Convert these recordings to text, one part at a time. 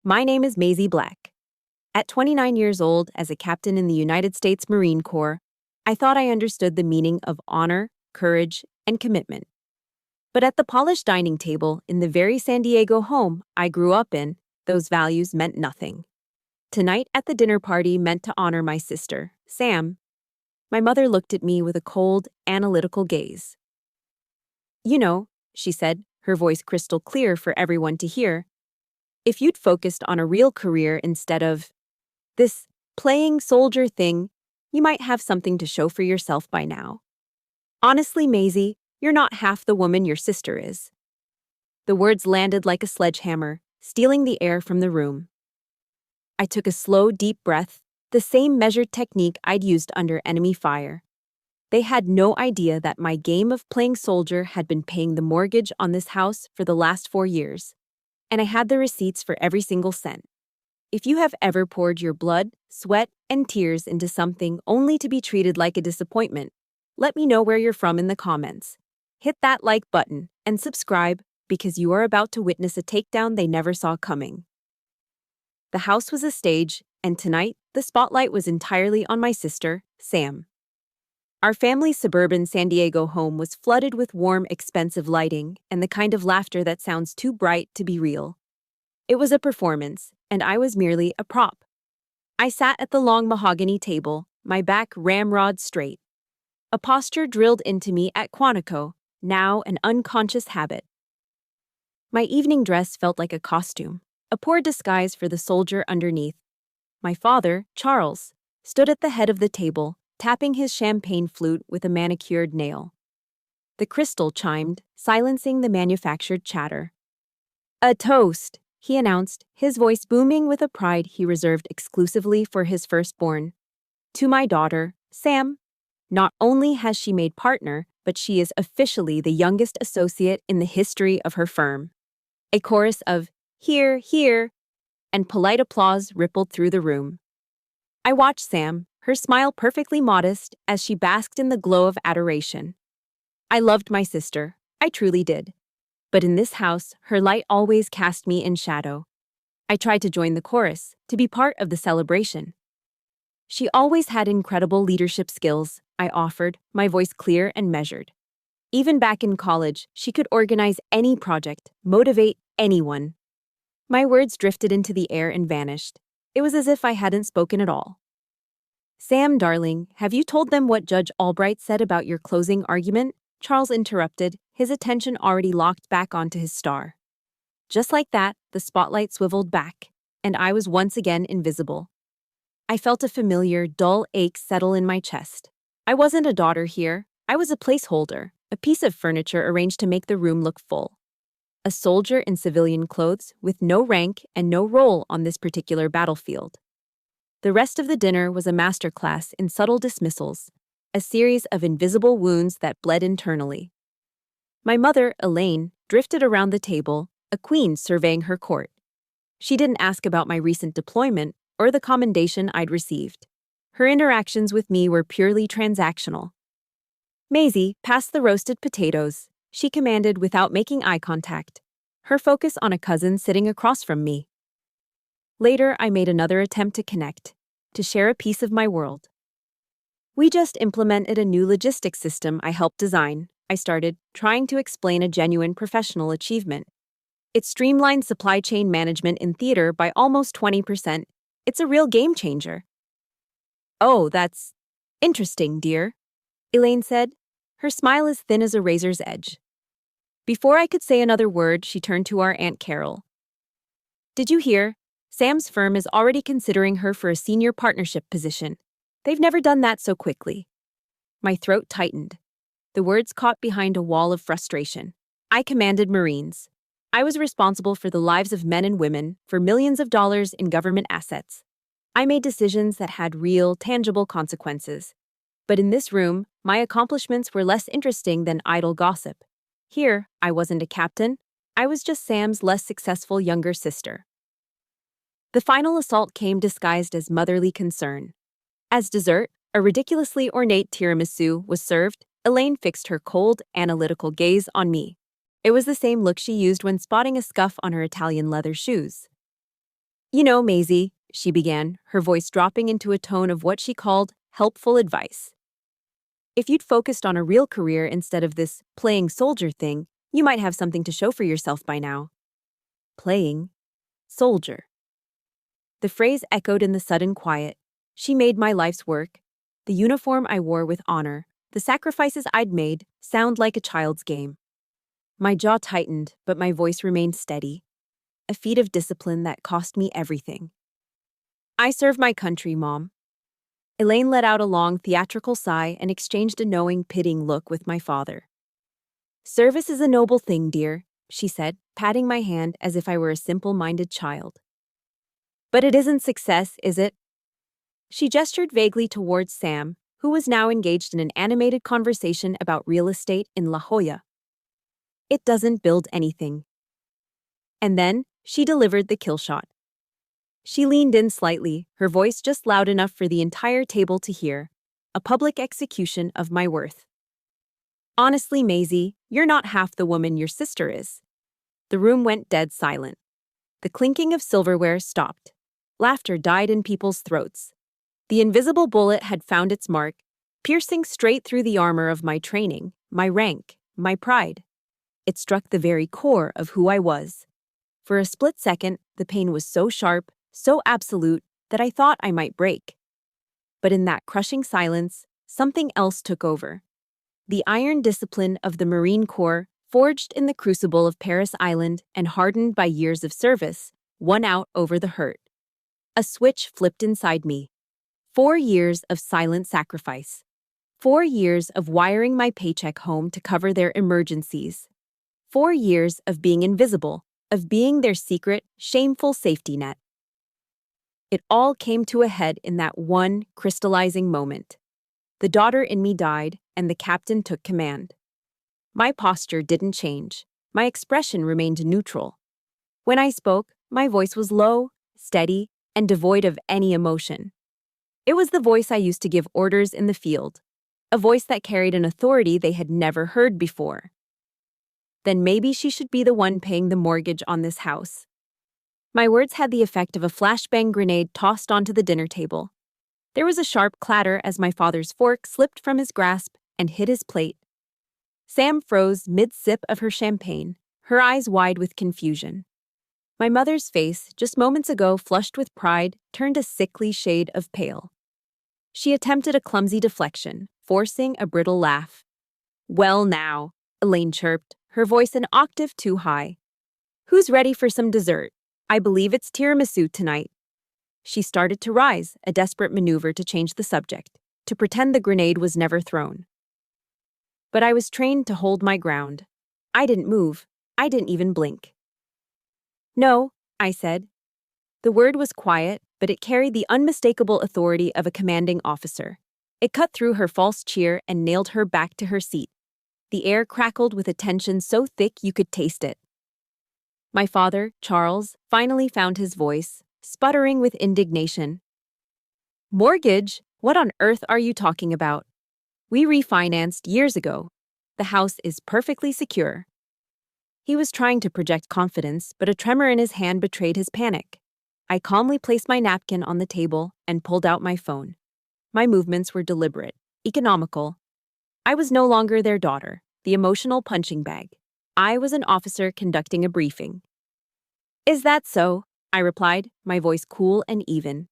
My name is Maisie Black. At 29 years old, as a captain in the United States Marine Corps, I thought I understood the meaning of honor, courage, and commitment. But at the polished dining table in the very San Diego home I grew up in, those values meant nothing. Tonight at the dinner party meant to honor my sister, Sam. My mother looked at me with a cold, analytical gaze. You know, she said, her voice crystal clear for everyone to hear, if you'd focused on a real career instead of this playing soldier thing, you might have something to show for yourself by now. Honestly, Maisie, you're not half the woman your sister is. The words landed like a sledgehammer, stealing the air from the room. I took a slow, deep breath, the same measured technique I'd used under enemy fire. They had no idea that my game of playing soldier had been paying the mortgage on this house for the last 4 years, and I had the receipts for every single cent. If you have ever poured your blood, sweat, and tears into something only to be treated like a disappointment, let me know where you're from in the comments. Hit that like button and subscribe because you are about to witness a takedown they never saw coming. The house was a stage, and tonight, the spotlight was entirely on my sister, Sam. Our family's suburban San Diego home was flooded with warm, expensive lighting and the kind of laughter that sounds too bright to be real. It was a performance, and I was merely a prop. I sat at the long mahogany table, my back ramrod straight. A posture drilled into me at Quantico, now an unconscious habit. My evening dress felt like a costume, a poor disguise for the soldier underneath. My father, Charles, stood at the head of the table, tapping his champagne flute with a manicured nail. The crystal chimed, silencing the manufactured chatter. "A toast," he announced, his voice booming with a pride he reserved exclusively for his firstborn. "To my daughter, Sam. Not only has she made partner, but she is officially the youngest associate in the history of her firm." A chorus of "Hear, hear," and polite applause rippled through the room. I watched Sam, her smile perfectly modest as she basked in the glow of adoration. I loved my sister, I truly did. But in this house, her light always cast me in shadow. I tried to join the chorus, to be part of the celebration. She always had incredible leadership skills, I offered, my voice clear and measured. Even back in college, she could organize any project, motivate anyone. My words drifted into the air and vanished. It was as if I hadn't spoken at all. "Sam, darling, have you told them what Judge Albright said about your closing argument?" Charles interrupted, his attention already locked back onto his star. Just like that, the spotlight swiveled back, and I was once again invisible. I felt a familiar, dull ache settle in my chest. I wasn't a daughter here. I was a placeholder, a piece of furniture arranged to make the room look full. A soldier in civilian clothes with no rank and no role on this particular battlefield. The rest of the dinner was a masterclass in subtle dismissals, a series of invisible wounds that bled internally. My mother, Elaine, drifted around the table, a queen surveying her court. She didn't ask about my recent deployment or the commendation I'd received. Her interactions with me were purely transactional. "Maisie, pass the roasted potatoes," she commanded without making eye contact, her focus on a cousin sitting across from me. Later, I made another attempt to connect, to share a piece of my world. "We just implemented a new logistics system I helped design," I started, trying to explain a genuine professional achievement. "It streamlined supply chain management in theater by almost 20%. It's a real game changer." "Oh, that's interesting, dear," Elaine said, her smile as thin as a razor's edge. Before I could say another word, she turned to our Aunt Carol. "Did you hear? Sam's firm is already considering her for a senior partnership position. They've never done that so quickly." My throat tightened. The words caught behind a wall of frustration. I commanded Marines. I was responsible for the lives of men and women, for millions of dollars in government assets. I made decisions that had real, tangible consequences. But in this room, my accomplishments were less interesting than idle gossip. Here, I wasn't a captain. I was just Sam's less successful younger sister. The final assault came disguised as motherly concern. As dessert, a ridiculously ornate tiramisu was served. Elaine fixed her cold, analytical gaze on me. It was the same look she used when spotting a scuff on her Italian leather shoes. You know, Maisie, she began, her voice dropping into a tone of what she called helpful advice. If you'd focused on a real career instead of this playing soldier thing, you might have something to show for yourself by now. Playing soldier. The phrase echoed in the sudden quiet. She made my life's work, the uniform I wore with honor, the sacrifices I'd made, sound like a child's game. My jaw tightened, but my voice remained steady. A feat of discipline that cost me everything. I serve my country, Mom. Elaine let out a long, theatrical sigh and exchanged a knowing, pitying look with my father. Service is a noble thing, dear, she said, patting my hand as if I were a simple-minded child. But it isn't success, is it? She gestured vaguely towards Sam, who was now engaged in an animated conversation about real estate in La Jolla. It doesn't build anything. And then, she delivered the kill shot. She leaned in slightly, her voice just loud enough for the entire table to hear. A public execution of my worth. Honestly, Maisie, you're not half the woman your sister is. The room went dead silent. The clinking of silverware stopped. Laughter died in people's throats. The invisible bullet had found its mark, piercing straight through the armor of my training, my rank, my pride. It struck the very core of who I was. For a split second, the pain was so sharp, so absolute, that I thought I might break. But in that crushing silence, something else took over. The iron discipline of the Marine Corps, forged in the crucible of Paris Island and hardened by years of service, won out over the hurt. A switch flipped inside me. 4 years of silent sacrifice. 4 years of wiring my paycheck home to cover their emergencies. 4 years of being invisible, of being their secret, shameful safety net. It all came to a head in that one crystallizing moment. The daughter in me died, and the captain took command. My posture didn't change. My expression remained neutral. When I spoke, my voice was low, steady, and devoid of any emotion. It was the voice I used to give orders in the field, a voice that carried an authority they had never heard before. Then maybe she should be the one paying the mortgage on this house. My words had the effect of a flashbang grenade tossed onto the dinner table. There was a sharp clatter as my father's fork slipped from his grasp and hit his plate. Sam froze mid-sip of her champagne, her eyes wide with confusion. My mother's face, just moments ago flushed with pride, turned a sickly shade of pale. She attempted a clumsy deflection, forcing a brittle laugh. "Well now," Elaine chirped, her voice an octave too high. "Who's ready for some dessert? I believe it's tiramisu tonight." She started to rise, a desperate maneuver to change the subject, to pretend the grenade was never thrown. But I was trained to hold my ground. I didn't move. I didn't even blink. "No," I said. The word was quiet, but it carried the unmistakable authority of a commanding officer. It cut through her false cheer and nailed her back to her seat. The air crackled with a tension so thick you could taste it. My father, Charles, finally found his voice, sputtering with indignation. "Mortgage? What on earth are you talking about? We refinanced years ago. The house is perfectly secure." He was trying to project confidence, but a tremor in his hand betrayed his panic. I calmly placed my napkin on the table and pulled out my phone. My movements were deliberate, economical. I was no longer their daughter, the emotional punching bag. I was an officer conducting a briefing. "Is that so?" I replied, my voice cool and even.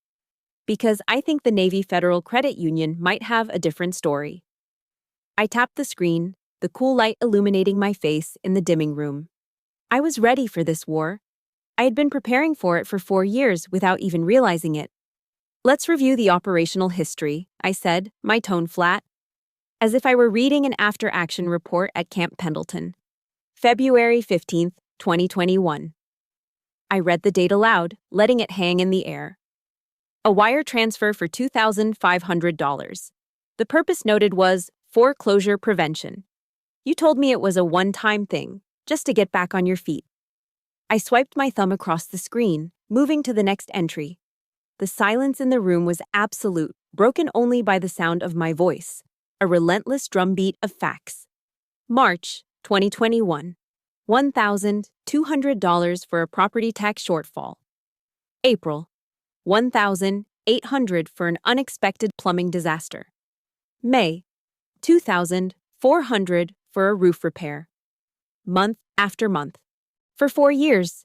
"Because I think the Navy Federal Credit Union might have a different story." I tapped the screen, the cool light illuminating my face in the dimming room. I was ready for this war. I had been preparing for it for 4 years without even realizing it. "Let's review the operational history," I said, my tone flat, as if I were reading an after-action report at Camp Pendleton. February 15th, 2021. I read the date aloud, letting it hang in the air. A wire transfer for $2,500. The purpose noted was foreclosure prevention. You told me it was a one-time thing, just to get back on your feet. I swiped my thumb across the screen, moving to the next entry. The silence in the room was absolute, broken only by the sound of my voice, a relentless drumbeat of facts. March 2021. $1,200 for a property tax shortfall. April, 1,800 for an unexpected plumbing disaster. May, 2,400 for a roof repair. Month after month. For 4 years.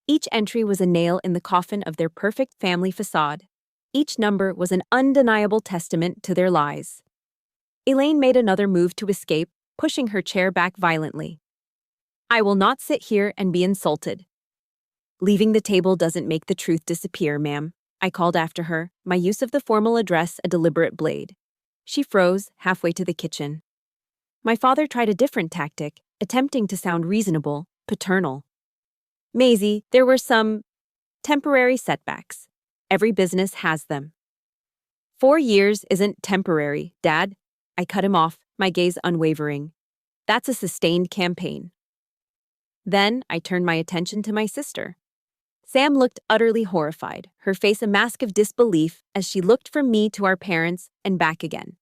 Each entry was a nail in the coffin of their perfect family facade. Each number was an undeniable testament to their lies. Elaine made another move to escape, pushing her chair back violently. I will not sit here and be insulted. Leaving the table doesn't make the truth disappear, ma'am, I called after her, my use of the formal address a deliberate blade. She froze halfway to the kitchen. My father tried a different tactic, attempting to sound reasonable, paternal. Maisie, there were some temporary setbacks. Every business has them. 4 years isn't temporary, Dad. I cut him off, my gaze unwavering. That's a sustained campaign. Then I turned my attention to my sister. Sam looked utterly horrified, her face a mask of disbelief as she looked from me to our parents and back again.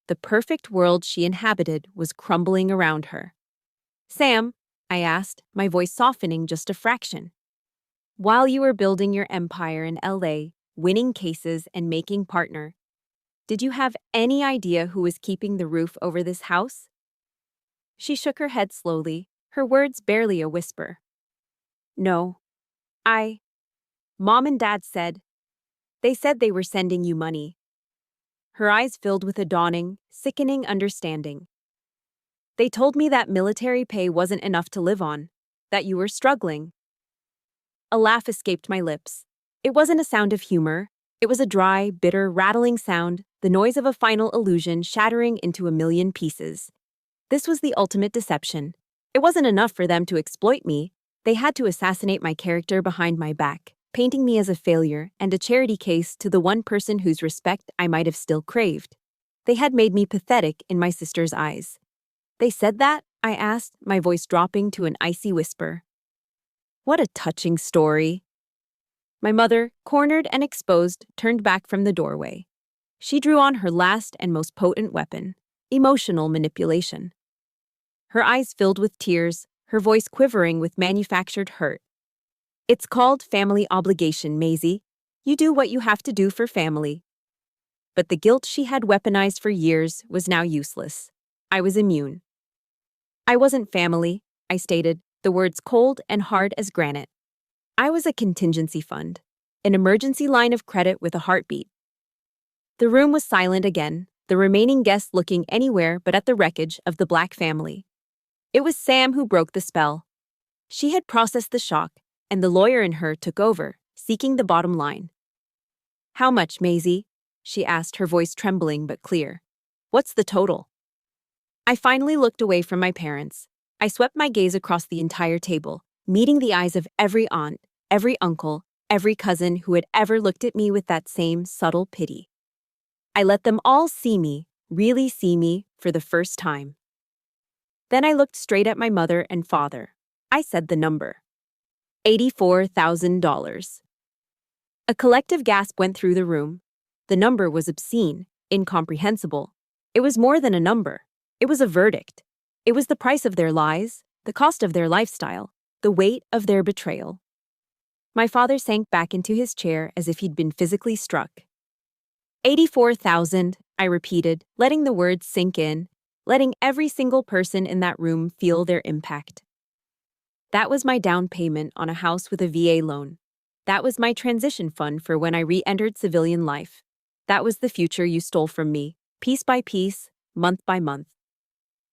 The perfect world she inhabited was crumbling around her. Sam, I asked, my voice softening just a fraction. While you were building your empire in LA, winning cases and making partner, did you have any idea who was keeping the roof over this house? She shook her head slowly, her words barely a whisper. No. Mom and Dad said. They said they were sending you money. Her eyes filled with a dawning, sickening understanding. They told me that military pay wasn't enough to live on, that you were struggling. A laugh escaped my lips. It wasn't a sound of humor. It was a dry, bitter, rattling sound, the noise of a final illusion shattering into a million pieces. This was the ultimate deception. It wasn't enough for them to exploit me. They had to assassinate my character behind my back, painting me as a failure and a charity case to the one person whose respect I might have still craved. They had made me pathetic in my sister's eyes. They said that? I asked, my voice dropping to an icy whisper. What a touching story. My mother, cornered and exposed, turned back from the doorway. She drew on her last and most potent weapon, emotional manipulation. Her eyes filled with tears, her voice quivering with manufactured hurt. It's called family obligation, Maisie. You do what you have to do for family. But the guilt she had weaponized for years was now useless. I was immune. I wasn't family, I stated, the words cold and hard as granite. I was a contingency fund, an emergency line of credit with a heartbeat. The room was silent again, the remaining guests looking anywhere but at the wreckage of the Black family. It was Sam who broke the spell. She had processed the shock, and the lawyer in her took over, seeking the bottom line. How much, Maisie? She asked, her voice trembling but clear. What's the total? I finally looked away from my parents. I swept my gaze across the entire table, meeting the eyes of every aunt, every uncle, every cousin who had ever looked at me with that same subtle pity. I let them all see me, really see me, for the first time. Then I looked straight at my mother and father. I said the number. $84,000. A collective gasp went through the room. The number was obscene, incomprehensible. It was more than a number. It was a verdict. It was the price of their lies, the cost of their lifestyle, the weight of their betrayal. My father sank back into his chair as if he'd been physically struck. 84,000, I repeated, letting the words sink in, letting every single person in that room feel their impact. That was my down payment on a house with a VA loan. That was my transition fund for when I re-entered civilian life. That was the future you stole from me, piece by piece, month by month.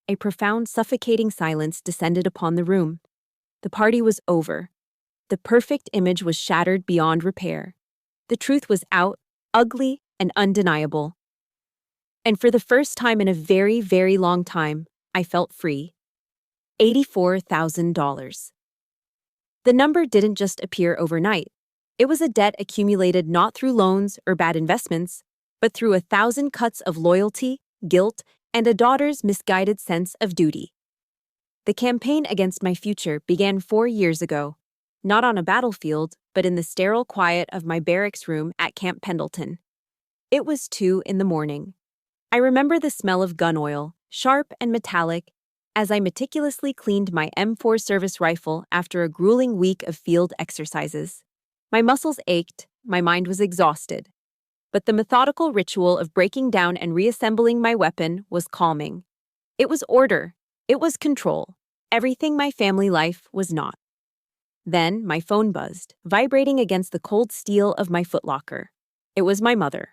A profound, suffocating silence descended upon the room. The party was over. The perfect image was shattered beyond repair. The truth was out, ugly and undeniable. And for the first time in a very, very long time, I felt free. $84,000. The number didn't just appear overnight. It was a debt accumulated not through loans or bad investments, but through 1,000 cuts of loyalty, guilt, and a daughter's misguided sense of duty. The campaign against my future began 4 years ago, not on a battlefield, but in the sterile quiet of my barracks room at Camp Pendleton. It was 2 a.m. I remember the smell of gun oil, sharp and metallic, as I meticulously cleaned my M4 service rifle after a grueling week of field exercises. My muscles ached, my mind was exhausted. But the methodical ritual of breaking down and reassembling my weapon was calming. It was order. It was control. Everything my family life was not. Then my phone buzzed, vibrating against the cold steel of my footlocker. It was my mother.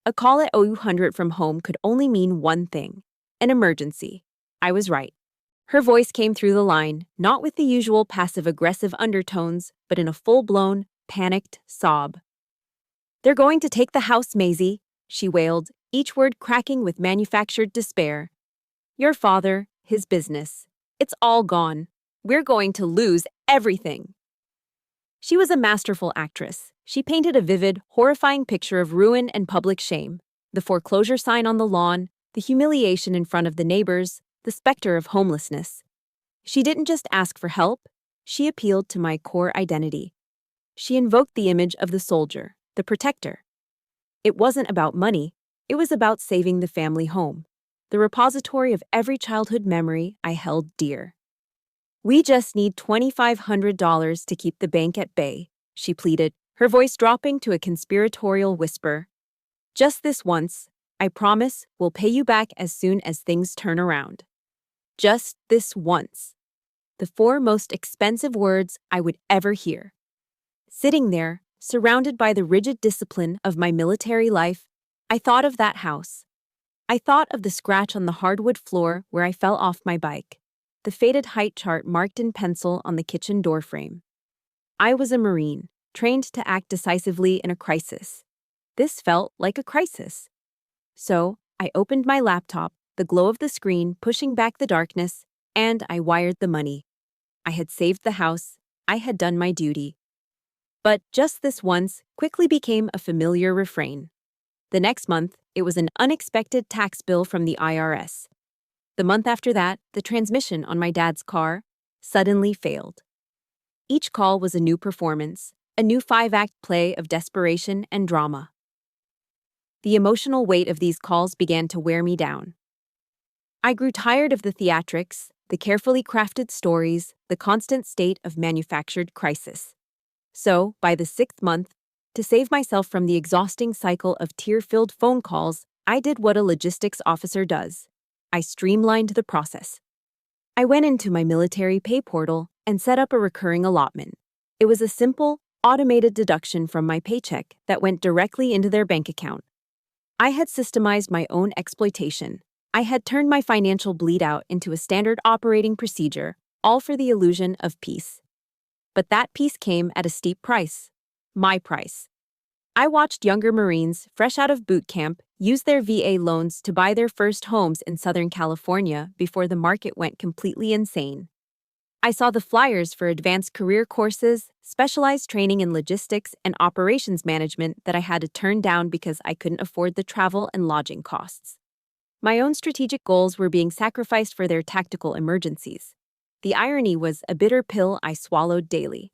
A call at 200 from home could only mean one thing: an emergency. I was right. Her voice came through the line, not with the usual passive-aggressive undertones, but in a full-blown, panicked sob. "They're going to take the house, Maisie," she wailed, each word cracking with manufactured despair. "Your father, his business. It's all gone. We're going to lose everything." She was a masterful actress. She painted a vivid, horrifying picture of ruin and public shame: the foreclosure sign on the lawn, the humiliation in front of the neighbors, the specter of homelessness. She didn't just ask for help, she appealed to my core identity. She invoked the image of the soldier, the protector. It wasn't about money, it was about saving the family home, the repository of every childhood memory I held dear. "We just need $2,500 to keep the bank at bay," she pleaded, her voice dropping to a conspiratorial whisper. "Just this once. I promise we'll pay you back as soon as things turn around. Just this once." The four most expensive words I would ever hear. Sitting there, surrounded by the rigid discipline of my military life, I thought of that house. I thought of the scratch on the hardwood floor where I fell off my bike, the faded height chart marked in pencil on the kitchen doorframe. I was a Marine, trained to act decisively in a crisis. This felt like a crisis. So, I opened my laptop, the glow of the screen pushing back the darkness, and I wired the money. I had saved the house. I had done my duty. But just this once quickly became a familiar refrain. The next month, it was an unexpected tax bill from the IRS. The month after that, the transmission on my dad's car suddenly failed. Each call was a new performance, a new 5-act play of desperation and drama. The emotional weight of these calls began to wear me down. I grew tired of the theatrics, the carefully crafted stories, the constant state of manufactured crisis. So, by the 6th month, to save myself from the exhausting cycle of tear-filled phone calls, I did what a logistics officer does. I streamlined the process. I went into my military pay portal and set up a recurring allotment. It was a simple, automated deduction from my paycheck that went directly into their bank account. I had systemized my own exploitation. I had turned my financial bleed-out into a standard operating procedure, all for the illusion of peace. But that peace came at a steep price. My price. I watched younger Marines, fresh out of boot camp, use their VA loans to buy their first homes in Southern California before the market went completely insane. I saw the flyers for advanced career courses, specialized training in logistics and operations management that I had to turn down because I couldn't afford the travel and lodging costs. My own strategic goals were being sacrificed for their tactical emergencies. The irony was a bitter pill I swallowed daily.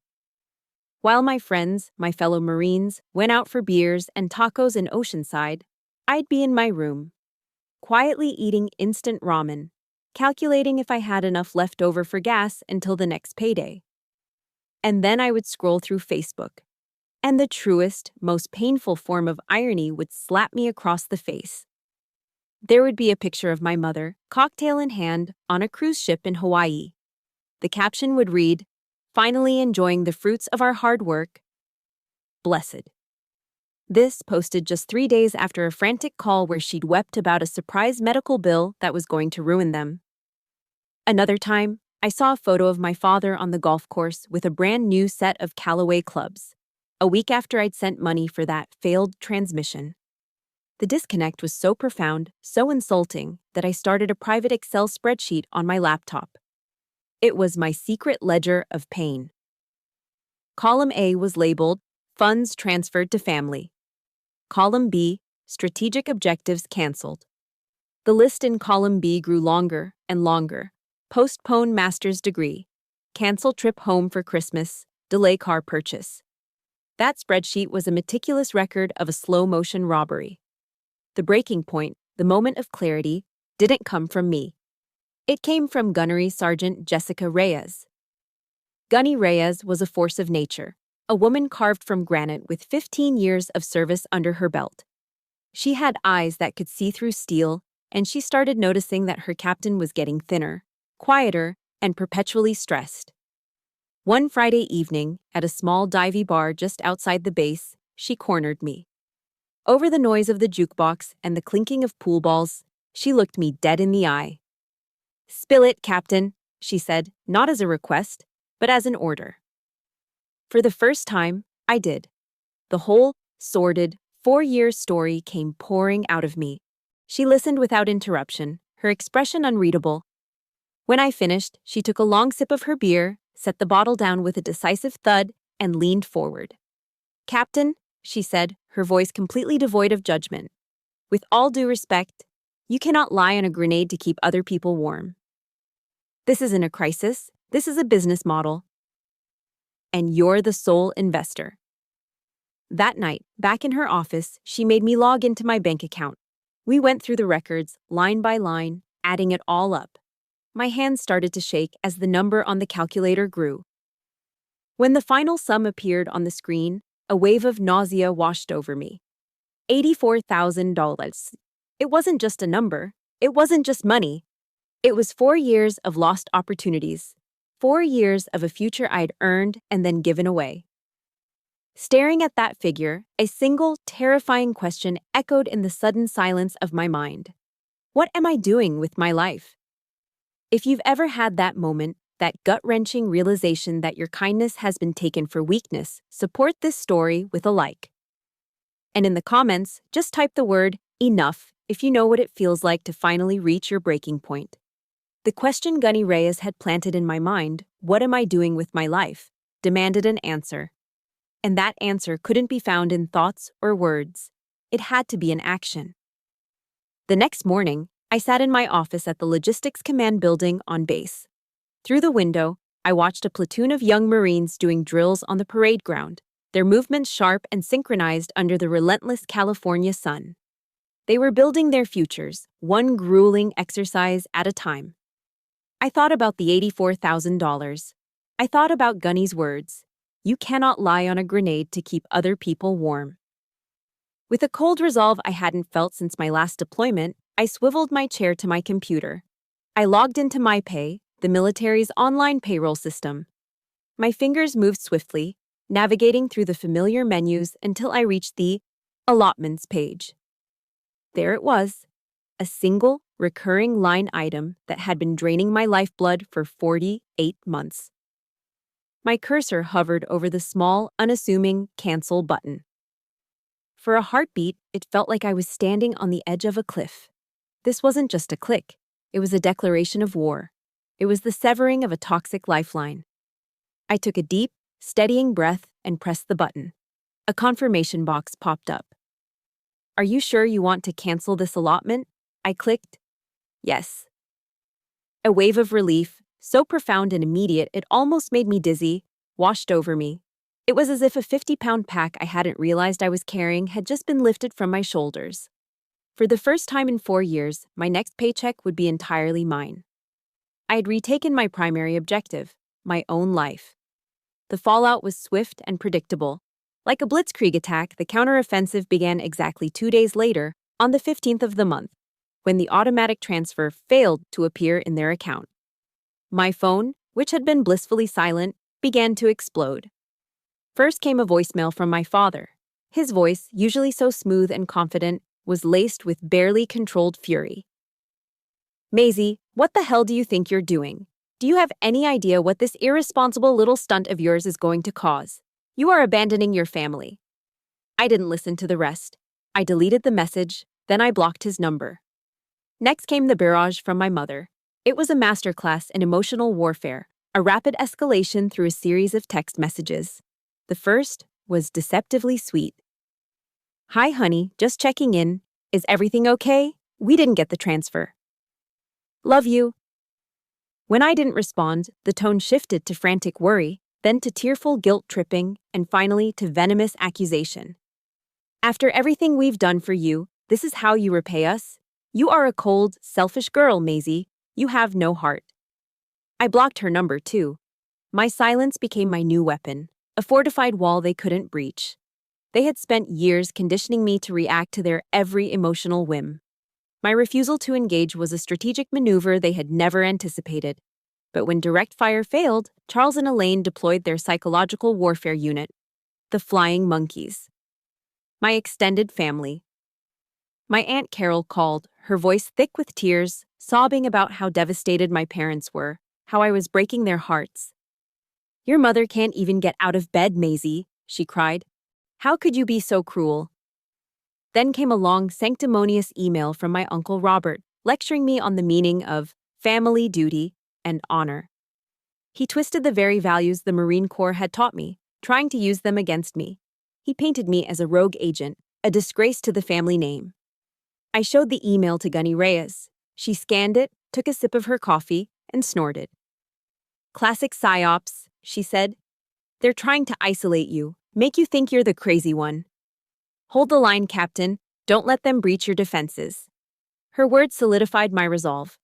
While my friends, my fellow Marines, went out for beers and tacos in Oceanside, I'd be in my room, quietly eating instant ramen, calculating if I had enough left over for gas until the next payday. And then I would scroll through Facebook, and the truest, most painful form of irony would slap me across the face. There would be a picture of my mother, cocktail in hand, on a cruise ship in Hawaii. The caption would read, "Finally enjoying the fruits of our hard work. Blessed." This posted just 3 days after a frantic call where she'd wept about a surprise medical bill that was going to ruin them. Another time, I saw a photo of my father on the golf course with a brand new set of Callaway clubs, a week after I'd sent money for that failed transmission. The disconnect was so profound, so insulting, that I started a private Excel spreadsheet on my laptop. It was my secret ledger of pain. Column A was labeled, "Funds transferred to family." Column B, "Strategic objectives canceled." The list in column B grew longer and longer. Postpone master's degree. Cancel trip home for Christmas. Delay car purchase. That spreadsheet was a meticulous record of a slow-motion robbery. The breaking point, the moment of clarity, didn't come from me. It came from Gunnery Sergeant Jessica Reyes. Gunny Reyes was a force of nature, a woman carved from granite with 15 years of service under her belt. She had eyes that could see through steel, and she started noticing that her captain was getting thinner, quieter, and perpetually stressed. One Friday evening, at a small divey bar just outside the base, she cornered me. Over the noise of the jukebox and the clinking of pool balls, she looked me dead in the eye. "Spill it, Captain," she said, not as a request, but as an order. For the first time, I did. The whole, sordid, 4-year story came pouring out of me. She listened without interruption, her expression unreadable. When I finished, she took a long sip of her beer, set the bottle down with a decisive thud, and leaned forward. "Captain," she said, her voice completely devoid of judgment, "with all due respect, you cannot lie on a grenade to keep other people warm. This isn't a crisis, this is a business model. And you're the sole investor." That night, back in her office, she made me log into my bank account. We went through the records, line by line, adding it all up. My hands started to shake as the number on the calculator grew. When the final sum appeared on the screen, a wave of nausea washed over me. $84,000. It wasn't just a number. It wasn't just money. It was 4 years of lost opportunities. 4 years of a future I'd earned and then given away. Staring at that figure, a single, terrifying question echoed in the sudden silence of my mind. What am I doing with my life? If you've ever had that moment, that gut-wrenching realization that your kindness has been taken for weakness, support this story with a like. And in the comments, just type the word "enough" if you know what it feels like to finally reach your breaking point. The question Gunny Reyes had planted in my mind, "What am I doing with my life?" demanded an answer. And that answer couldn't be found in thoughts or words. It had to be an action. The next morning, I sat in my office at the Logistics Command building on base. Through the window, I watched a platoon of young Marines doing drills on the parade ground, their movements sharp and synchronized under the relentless California sun. They were building their futures, one grueling exercise at a time. I thought about the $84,000. I thought about Gunny's words, "You cannot lie on a grenade to keep other people warm." With a cold resolve I hadn't felt since my last deployment, I swiveled my chair to my computer. I logged into MyPay, the military's online payroll system. My fingers moved swiftly, navigating through the familiar menus until I reached the allotments page. There it was, a single, recurring line item that had been draining my lifeblood for 48 months. My cursor hovered over the small, unassuming cancel button. For a heartbeat, it felt like I was standing on the edge of a cliff. This wasn't just a click. It was a declaration of war. It was the severing of a toxic lifeline. I took a deep, steadying breath and pressed the button. A confirmation box popped up. "Are you sure you want to cancel this allotment?" I clicked. "Yes." A wave of relief, so profound and immediate it almost made me dizzy, washed over me. It was as if a 50-pound pack I hadn't realized I was carrying had just been lifted from my shoulders. For the first time in 4 years, my next paycheck would be entirely mine. I had retaken my primary objective, my own life. The fallout was swift and predictable. Like a blitzkrieg attack, the counteroffensive began exactly 2 days later, on the 15th of the month, when the automatic transfer failed to appear in their account. My phone, which had been blissfully silent, began to explode. First came a voicemail from my father. His voice, usually so smooth and confident, was laced with barely controlled fury. "Maisie, what the hell do you think you're doing? Do you have any idea what this irresponsible little stunt of yours is going to cause? You are abandoning your family." I didn't listen to the rest. I deleted the message, then I blocked his number. Next came the barrage from my mother. It was a masterclass in emotional warfare, a rapid escalation through a series of text messages. The first was deceptively sweet. "Hi, honey, just checking in. Is everything okay? We didn't get the transfer. Love you." When I didn't respond, the tone shifted to frantic worry, then to tearful guilt-tripping, and finally to venomous accusation. "After everything we've done for you, this is how you repay us? You are a cold, selfish girl, Maisie. You have no heart." I blocked her number, too. My silence became my new weapon, a fortified wall they couldn't breach. They had spent years conditioning me to react to their every emotional whim. My refusal to engage was a strategic maneuver they had never anticipated. But when direct fire failed, Charles and Elaine deployed their psychological warfare unit, the Flying Monkeys. My extended family. My Aunt Carol called, her voice thick with tears, sobbing about how devastated my parents were, how I was breaking their hearts. "Your mother can't even get out of bed, Maisie," she cried. "How could you be so cruel?" Then came a long, sanctimonious email from my Uncle Robert, lecturing me on the meaning of family duty and honor. He twisted the very values the Marine Corps had taught me, trying to use them against me. He painted me as a rogue agent, a disgrace to the family name. I showed the email to Gunny Reyes. She scanned it, took a sip of her coffee, and snorted. "Classic psyops," she said. "They're trying to isolate you, make you think you're the crazy one. Hold the line, Captain. Don't let them breach your defenses." Her words solidified my resolve.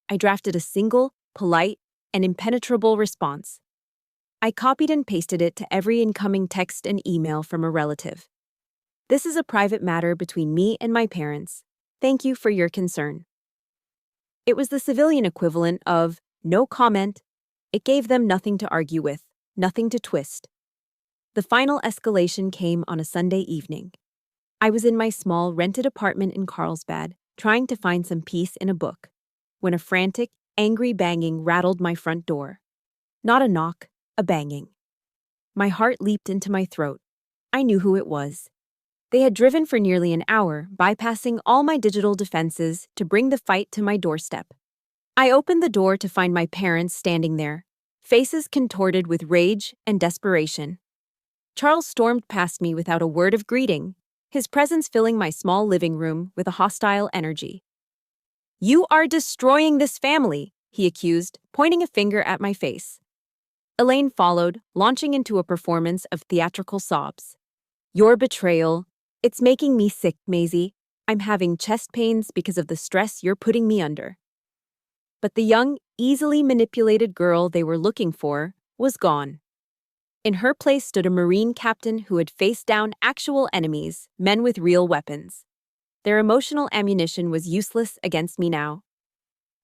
I drafted a single, polite, and impenetrable response. I copied and pasted it to every incoming text and email from a relative. "This is a private matter between me and my parents. Thank you for your concern." It was the civilian equivalent of no comment. It gave them nothing to argue with, nothing to twist. The final escalation came on a Sunday evening. I was in my small, rented apartment in Carlsbad, trying to find some peace in a book, when a frantic, angry banging rattled my front door. Not a knock, a banging. My heart leaped into my throat. I knew who it was. They had driven for nearly an hour, bypassing all my digital defenses to bring the fight to my doorstep. I opened the door to find my parents standing there, faces contorted with rage and desperation. Charles stormed past me without a word of greeting, his presence filling my small living room with a hostile energy. "You are destroying this family," he accused, pointing a finger at my face. Elaine followed, launching into a performance of theatrical sobs. "Your betrayal. It's making me sick, Maisie. I'm having chest pains because of the stress you're putting me under." But the young, easily manipulated girl they were looking for was gone. In her place stood a Marine captain who had faced down actual enemies, men with real weapons. Their emotional ammunition was useless against me now.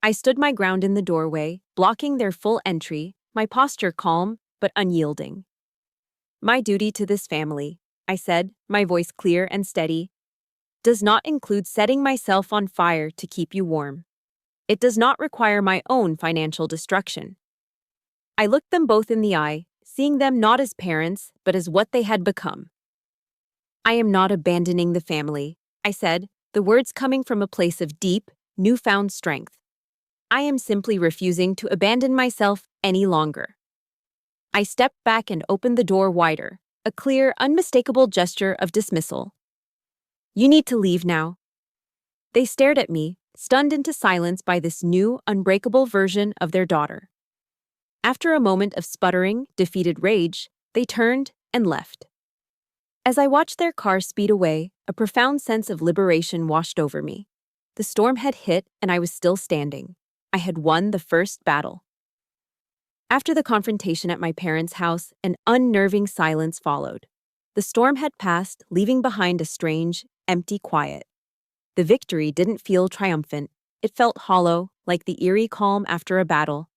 I stood my ground in the doorway, blocking their full entry, my posture calm but unyielding. "My duty to this family," I said, my voice clear and steady, "does not include setting myself on fire to keep you warm. It does not require my own financial destruction." I looked them both in the eye, seeing them not as parents, but as what they had become. "I am not abandoning the family," I said, the words coming from a place of deep, newfound strength. "I am simply refusing to abandon myself any longer." I stepped back and opened the door wider, a clear, unmistakable gesture of dismissal. "You need to leave now." They stared at me, stunned into silence by this new, unbreakable version of their daughter. After a moment of sputtering, defeated rage, they turned and left. As I watched their car speed away, a profound sense of liberation washed over me. The storm had hit, and I was still standing. I had won the first battle. After the confrontation at my parents' house, an unnerving silence followed. The storm had passed, leaving behind a strange, empty quiet. The victory didn't feel triumphant. It felt hollow, like the eerie calm after a battle.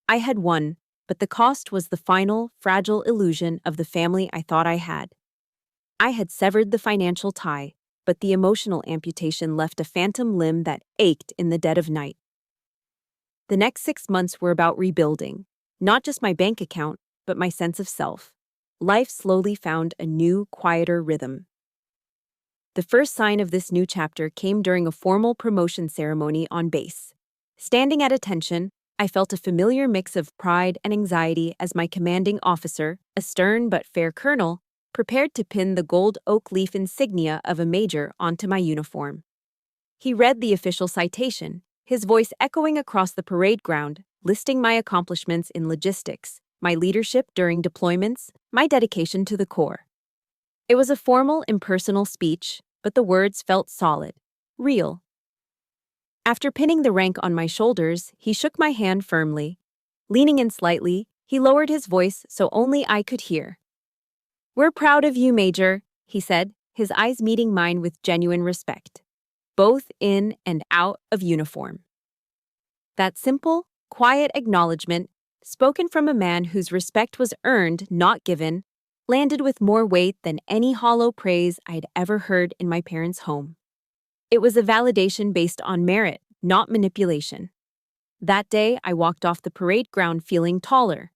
I had won, but the cost was the final, fragile illusion of the family I thought I had. I had severed the financial tie, but the emotional amputation left a phantom limb that ached in the dead of night. The next 6 months were about rebuilding, not just my bank account, but my sense of self. Life slowly found a new, quieter rhythm. The first sign of this new chapter came during a formal promotion ceremony on base. Standing at attention, I felt a familiar mix of pride and anxiety as my commanding officer, a stern but fair colonel, prepared to pin the gold oak leaf insignia of a major onto my uniform. He read the official citation, his voice echoing across the parade ground, listing my accomplishments in logistics, my leadership during deployments, my dedication to the Corps. It was a formal, impersonal speech, but the words felt solid, real. After pinning the rank on my shoulders, he shook my hand firmly. Leaning in slightly, He lowered his voice so only I could hear. "We're proud of you, Major," he said, his eyes meeting mine with genuine respect, both in and out of uniform. That simple, quiet acknowledgement, spoken from a man whose respect was earned, not given, landed with more weight than any hollow praise I'd ever heard in my parents' home. It was a validation based on merit, not manipulation. That day, I walked off the parade ground feeling taller.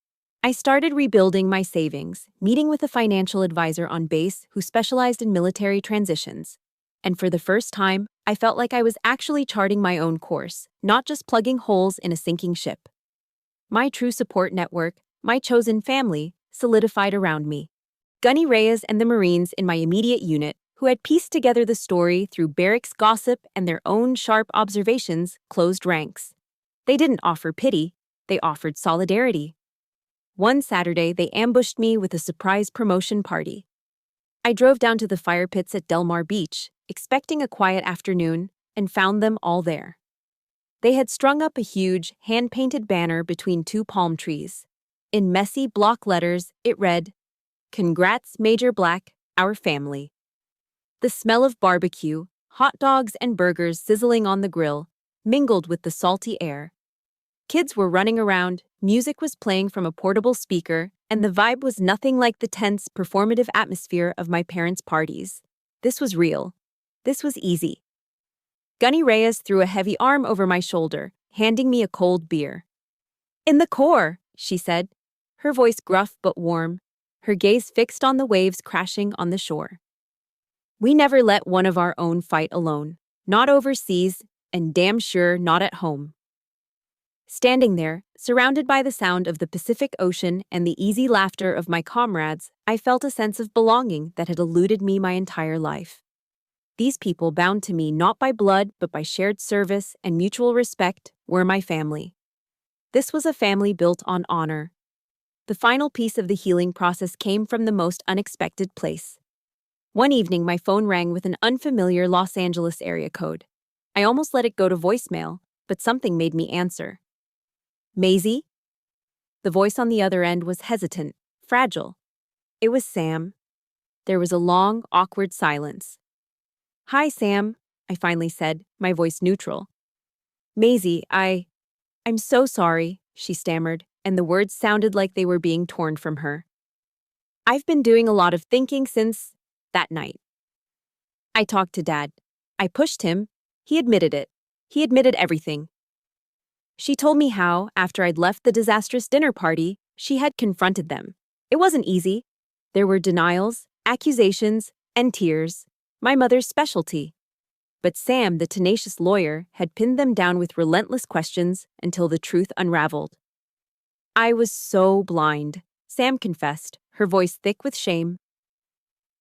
I started rebuilding my savings, meeting with a financial advisor on base who specialized in military transitions. And for the first time, I felt like I was actually charting my own course, not just plugging holes in a sinking ship. My true support network, my chosen family, solidified around me. Gunny Reyes and the Marines in my immediate unit, who had pieced together the story through barracks gossip and their own sharp observations, closed ranks. They didn't offer pity, they offered solidarity. One Saturday, they ambushed me with a surprise promotion party. I drove down to the fire pits at Del Mar Beach, expecting a quiet afternoon, and found them all there. They had strung up a huge, hand-painted banner between two palm trees. In messy block letters, it read, "Congrats, Major Black, our family." The smell of barbecue, hot dogs and burgers sizzling on the grill, mingled with the salty air. Kids were running around, music was playing from a portable speaker, and the vibe was nothing like the tense, performative atmosphere of my parents' parties. This was real. This was easy. Gunny Reyes threw a heavy arm over my shoulder, handing me a cold beer. "In the Corps," she said, her voice gruff but warm, her gaze fixed on the waves crashing on the shore. "We never let one of our own fight alone, not overseas, and damn sure not at home." Standing there, surrounded by the sound of the Pacific Ocean and the easy laughter of my comrades, I felt a sense of belonging that had eluded me my entire life. These people, bound to me not by blood but by shared service and mutual respect, were my family. This was a family built on honor. The final piece of the healing process came from the most unexpected place. One evening, my phone rang with an unfamiliar Los Angeles area code. I almost let it go to voicemail, but something made me answer. "Maisie?" The voice on the other end was hesitant, fragile. It was Sam. There was a long, awkward silence. "Hi, Sam," I finally said, my voice neutral. "Maisie, I'm so sorry," she stammered, and the words sounded like they were being torn from her. "I've been doing a lot of thinking since that night. I talked to Dad. I pushed him. He admitted it. He admitted everything. She told me how, after I'd left the disastrous dinner party, she had confronted them. It wasn't easy. There were denials, accusations, and tears, my mother's specialty. But Sam, the tenacious lawyer, had pinned them down with relentless questions until the truth unraveled. I was so blind, Sam confessed, her voice thick with shame.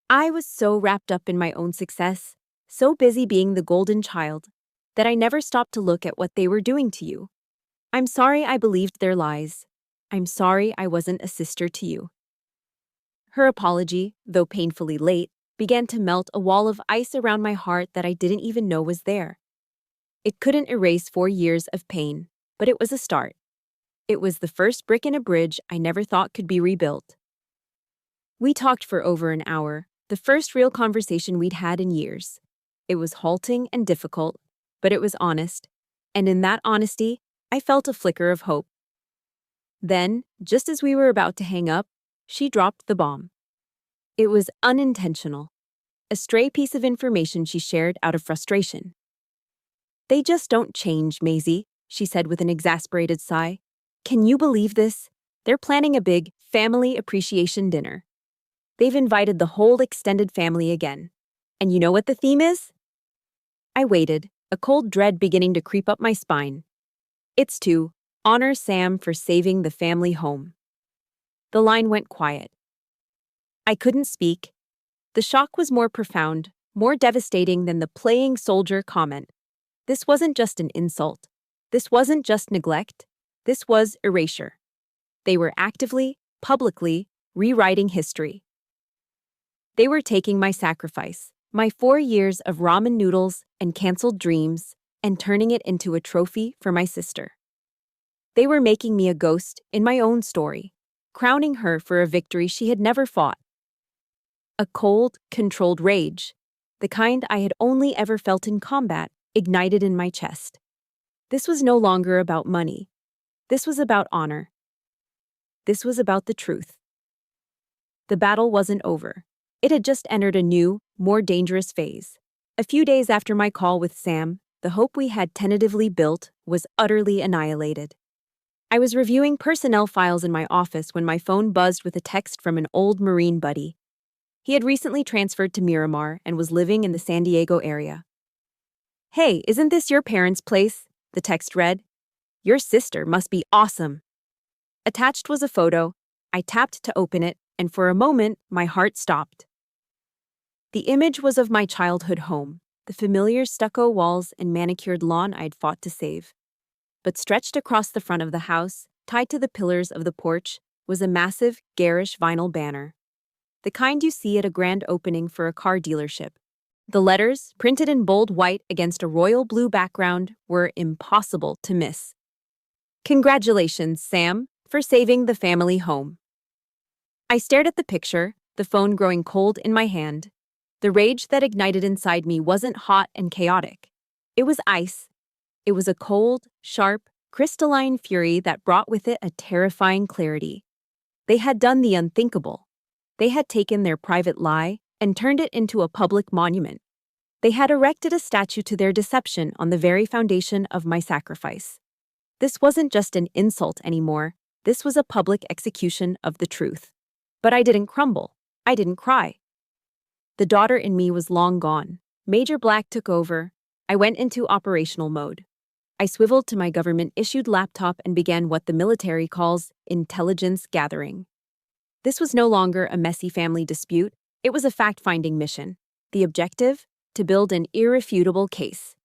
I was so wrapped up in my own success, so busy being the golden child, that I never stopped to look at what they were doing to you. I'm sorry I believed their lies. I'm sorry I wasn't a sister to you." Her apology, though painfully late, began to melt a wall of ice around my heart that I didn't even know was there. It couldn't erase 4 years of pain, but it was a start. It was the first brick in a bridge I never thought could be rebuilt. We talked for over an hour, the first real conversation we'd had in years. It was halting and difficult, but it was honest, and in that honesty, I felt a flicker of hope. Then, just as we were about to hang up, she dropped the bomb. It was unintentional. A stray piece of information she shared out of frustration. "They just don't change, Maisie," she said with an exasperated sigh. "Can you believe this? They're planning a big family appreciation dinner. They've invited the whole extended family again. And you know what the theme is?" I waited, a cold dread beginning to creep up my spine. It's to honor Sam for saving the family home. The line went quiet. I couldn't speak. The shock was more profound, more devastating than the playing soldier comment. This wasn't just an insult. This wasn't just neglect. This was erasure. They were actively, publicly, rewriting history. They were taking my sacrifice, my 4 years of ramen noodles and canceled dreams, and turning it into a trophy for my sister. They were making me a ghost in my own story, crowning her for a victory she had never fought. A cold, controlled rage, the kind I had only ever felt in combat, ignited in my chest. This was no longer about money. This was about honor. This was about the truth. The battle wasn't over. It had just entered a new, more dangerous phase. A few days after my call with Sam, the hope we had tentatively built was utterly annihilated. I was reviewing personnel files in my office when my phone buzzed with a text from an old Marine buddy. He had recently transferred to Miramar and was living in the San Diego area. "Hey, isn't this your parents' place?" the text read. "Your sister must be awesome." Attached was a photo. I tapped to open it, and for a moment, my heart stopped. The image was of my childhood home, the familiar stucco walls and manicured lawn I'd fought to save. But stretched across the front of the house, tied to the pillars of the porch, was a massive, garish vinyl banner. The kind you see at a grand opening for a car dealership. The letters, printed in bold white against a royal blue background, were impossible to miss. "Congratulations, Sam, for saving the family home." I stared at the picture, the phone growing cold in my hand. The rage that ignited inside me wasn't hot and chaotic. It was ice. It was a cold, sharp, crystalline fury that brought with it a terrifying clarity. They had done the unthinkable. They had taken their private lie and turned it into a public monument. They had erected a statue to their deception on the very foundation of my sacrifice. This wasn't just an insult anymore. This was a public execution of the truth. But I didn't crumble. I didn't cry. The daughter in me was long gone. Major Black took over. I went into operational mode. I swiveled to my government-issued laptop and began what the military calls intelligence gathering. This was no longer a messy family dispute. It was a fact-finding mission. The objective? To build an irrefutable case.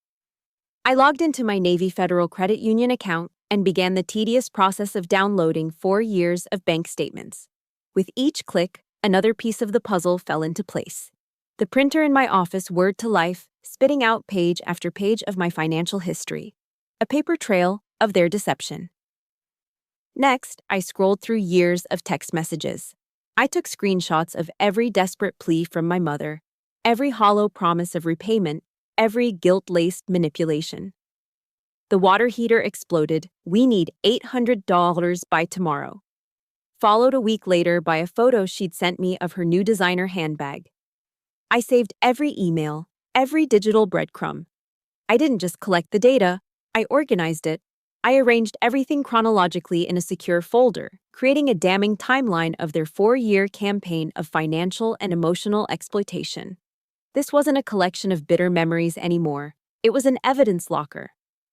I logged into my Navy Federal Credit Union account and began the tedious process of downloading 4 years of bank statements. With each click, another piece of the puzzle fell into place. The printer in my office whirred to life, spitting out page after page of my financial history. A paper trail of their deception. Next, I scrolled through years of text messages. I took screenshots of every desperate plea from my mother, every hollow promise of repayment, every guilt-laced manipulation. The water heater exploded. "We need $800 by tomorrow." Followed a week later by a photo she'd sent me of her new designer handbag. I saved every email, every digital breadcrumb. I didn't just collect the data, I organized it. I arranged everything chronologically in a secure folder, creating a damning timeline of their 4-year campaign of financial and emotional exploitation. This wasn't a collection of bitter memories anymore. It was an evidence locker.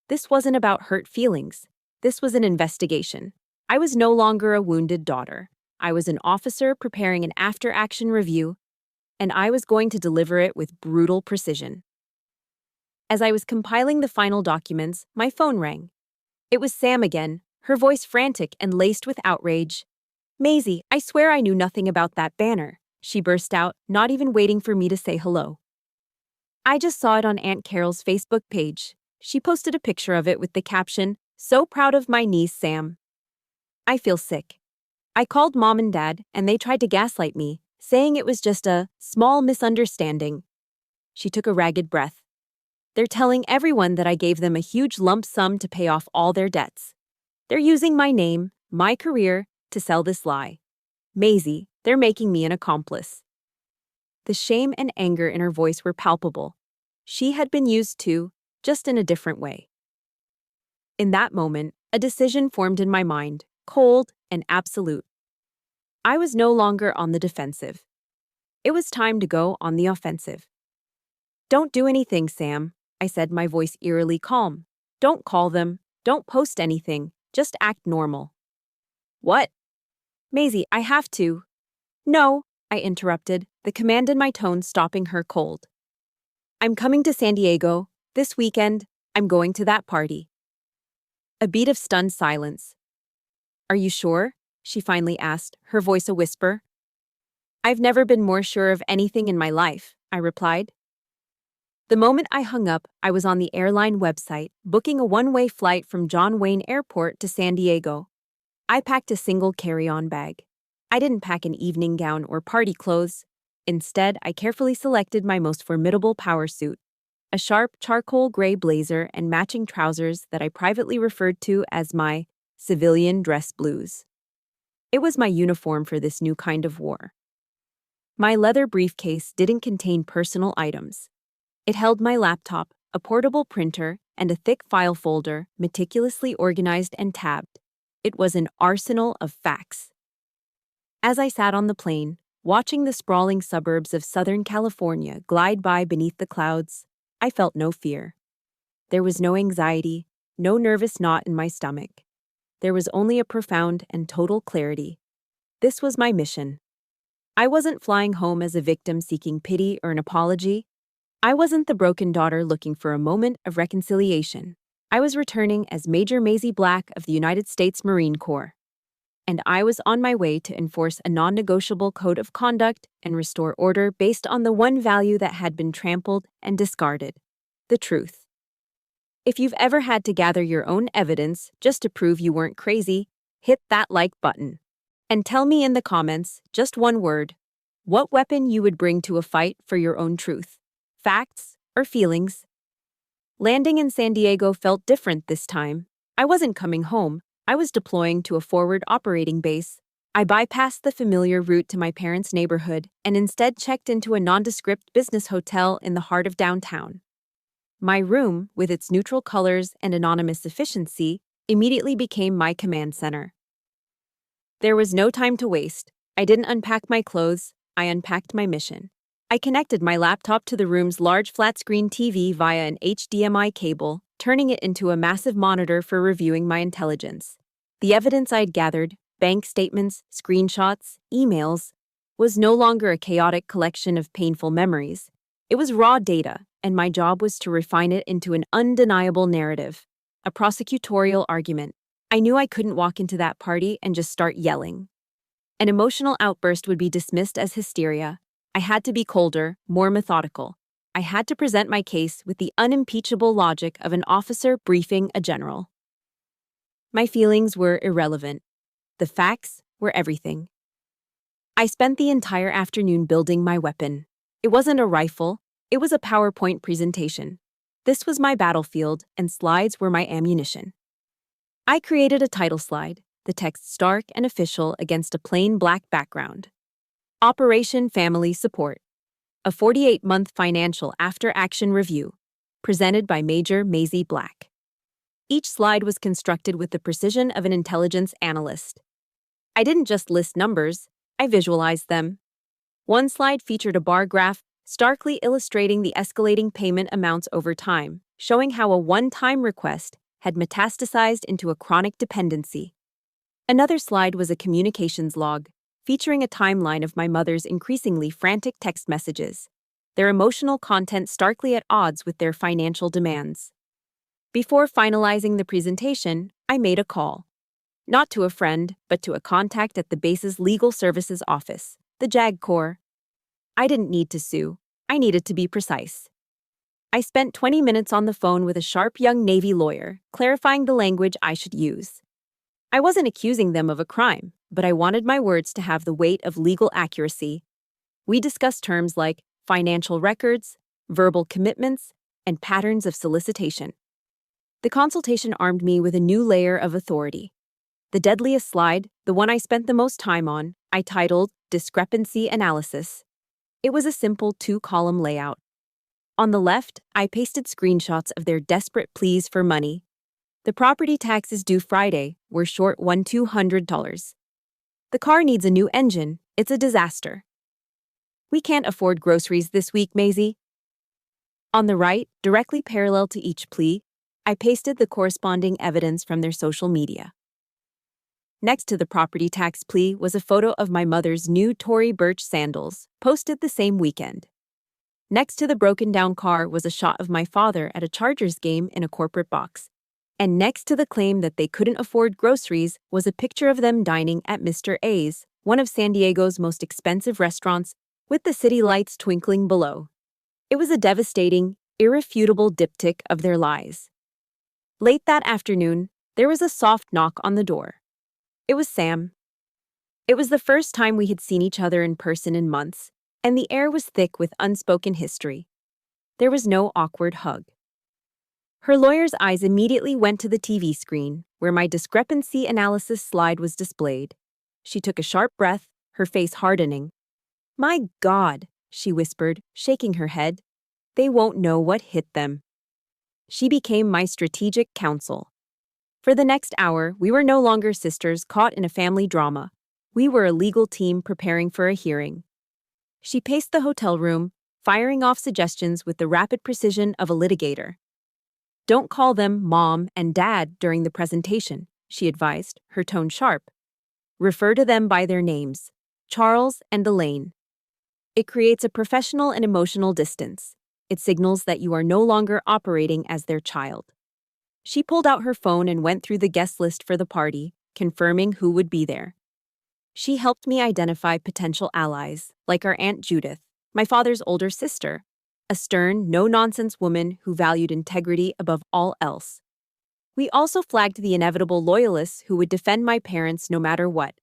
This wasn't about hurt feelings. This was an investigation. I was no longer a wounded daughter. I was an officer preparing an after-action review, and I was going to deliver it with brutal precision. As I was compiling the final documents, my phone rang. It was Sam again, her voice frantic and laced with outrage. "Maisie, I swear I knew nothing about that banner," she burst out, not even waiting for me to say hello. "I just saw it on Aunt Carol's Facebook page." She posted a picture of it with the caption, "So proud of my niece, Sam." I feel sick. I called Mom and Dad, and they tried to gaslight me, saying it was just a small misunderstanding. She took a ragged breath. "They're telling everyone that I gave them a huge lump sum to pay off all their debts. They're using my name, my career, to sell this lie. Maisie, they're making me an accomplice." The shame and anger in her voice were palpable. She had been used too, just in a different way. In that moment, a decision formed in my mind, cold and absolute. I was no longer on the defensive. It was time to go on the offensive. "Don't do anything, Sam," I said, my voice eerily calm. "Don't call them. Don't post anything. Just act normal." "What?" "Maisie, I have to." "No," I interrupted, the command in my tone stopping her cold. "I'm coming to San Diego. This weekend, I'm going to that party." A beat of stunned silence. "Are you sure?" she finally asked, her voice a whisper. "I've never been more sure of anything in my life," I replied. The moment I hung up, I was on the airline website, booking a one-way flight from John Wayne Airport to San Diego. I packed a single carry-on bag. I didn't pack an evening gown or party clothes. Instead, I carefully selected my most formidable power suit, a sharp charcoal gray blazer and matching trousers that I privately referred to as my civilian dress blues. It was my uniform for this new kind of war. My leather briefcase didn't contain personal items. It held my laptop, a portable printer, and a thick file folder meticulously organized and tabbed. It was an arsenal of facts. As I sat on the plane, watching the sprawling suburbs of Southern California glide by beneath the clouds, I felt no fear. There was no anxiety, no nervous knot in my stomach. There was only a profound and total clarity. This was my mission. I wasn't flying home as a victim seeking pity or an apology. I wasn't the broken daughter looking for a moment of reconciliation. I was returning as Major Maisie Black of the United States Marine Corps. And I was on my way to enforce a non-negotiable code of conduct and restore order based on the one value that had been trampled and discarded: the truth. If you've ever had to gather your own evidence just to prove you weren't crazy, hit that like button. And tell me in the comments, just one word, what weapon you would bring to a fight for your own truth: facts or feelings. Landing in San Diego felt different this time. I wasn't coming home. I was deploying to a forward operating base. I bypassed the familiar route to my parents' neighborhood and instead checked into a nondescript business hotel in the heart of downtown. My room, with its neutral colors and anonymous efficiency, immediately became my command center. There was no time to waste. I didn't unpack my clothes, I unpacked my mission. I connected my laptop to the room's large flat-screen TV via an HDMI cable, turning it into a massive monitor for reviewing my intelligence. The evidence I'd gathered, bank statements, screenshots, emails, was no longer a chaotic collection of painful memories. It was raw data, and my job was to refine it into an undeniable narrative, a prosecutorial argument. I knew I couldn't walk into that party and just start yelling. An emotional outburst would be dismissed as hysteria. I had to be colder, more methodical. I had to present my case with the unimpeachable logic of an officer briefing a general. My feelings were irrelevant. The facts were everything. I spent the entire afternoon building my weapon. It wasn't a rifle, it was a PowerPoint presentation. This was my battlefield, and slides were my ammunition. I created a title slide, the text stark and official against a plain black background. Operation Family Support, a 48-month financial after-action review, presented by Major Maisie Black. Each slide was constructed with the precision of an intelligence analyst. I didn't just list numbers, I visualized them. One slide featured a bar graph starkly illustrating the escalating payment amounts over time, showing how a one-time request had metastasized into a chronic dependency. Another slide was a communications log, featuring a timeline of my mother's increasingly frantic text messages, their emotional content starkly at odds with their financial demands. Before finalizing the presentation, I made a call. Not to a friend, but to a contact at the base's legal services office, the JAG Corps. I didn't need to sue. I needed to be precise. I spent 20 minutes on the phone with a sharp young Navy lawyer, clarifying the language I should use. I wasn't accusing them of a crime, but I wanted my words to have the weight of legal accuracy. We discussed terms like financial records, verbal commitments, and patterns of solicitation. The consultation armed me with a new layer of authority. The deadliest slide, the one I spent the most time on, I titled Discrepancy Analysis. It was a simple 2-column layout. On the left, I pasted screenshots of their desperate pleas for money. The property tax is due Friday. We're short $200. The car needs a new engine. It's a disaster. We can't afford groceries this week, Maisie. On the right, directly parallel to each plea, I pasted the corresponding evidence from their social media. Next to the property tax plea was a photo of my mother's new Tory Burch sandals, posted the same weekend. Next to the broken-down car was a shot of my father at a Chargers game in a corporate box. And next to the claim that they couldn't afford groceries was a picture of them dining at Mr. A's, one of San Diego's most expensive restaurants, with the city lights twinkling below. It was a devastating, irrefutable diptych of their lies. Late that afternoon, there was a soft knock on the door. It was Sam. It was the first time we had seen each other in person in months, and the air was thick with unspoken history. There was no awkward hug. Her lawyer's eyes immediately went to the TV screen, where my discrepancy analysis slide was displayed. She took a sharp breath, her face hardening. "My God," she whispered, shaking her head. "They won't know what hit them." She became my strategic counsel. For the next hour, we were no longer sisters caught in a family drama. We were a legal team preparing for a hearing. She paced the hotel room, firing off suggestions with the rapid precision of a litigator. "Don't call them Mom and Dad during the presentation," she advised, her tone sharp. "Refer to them by their names, Charles and Elaine. It creates a professional and emotional distance. It signals that you are no longer operating as their child." She pulled out her phone and went through the guest list for the party, confirming who would be there. She helped me identify potential allies, like our Aunt Judith, my father's older sister, a stern, no-nonsense woman who valued integrity above all else. We also flagged the inevitable loyalists who would defend my parents no matter what.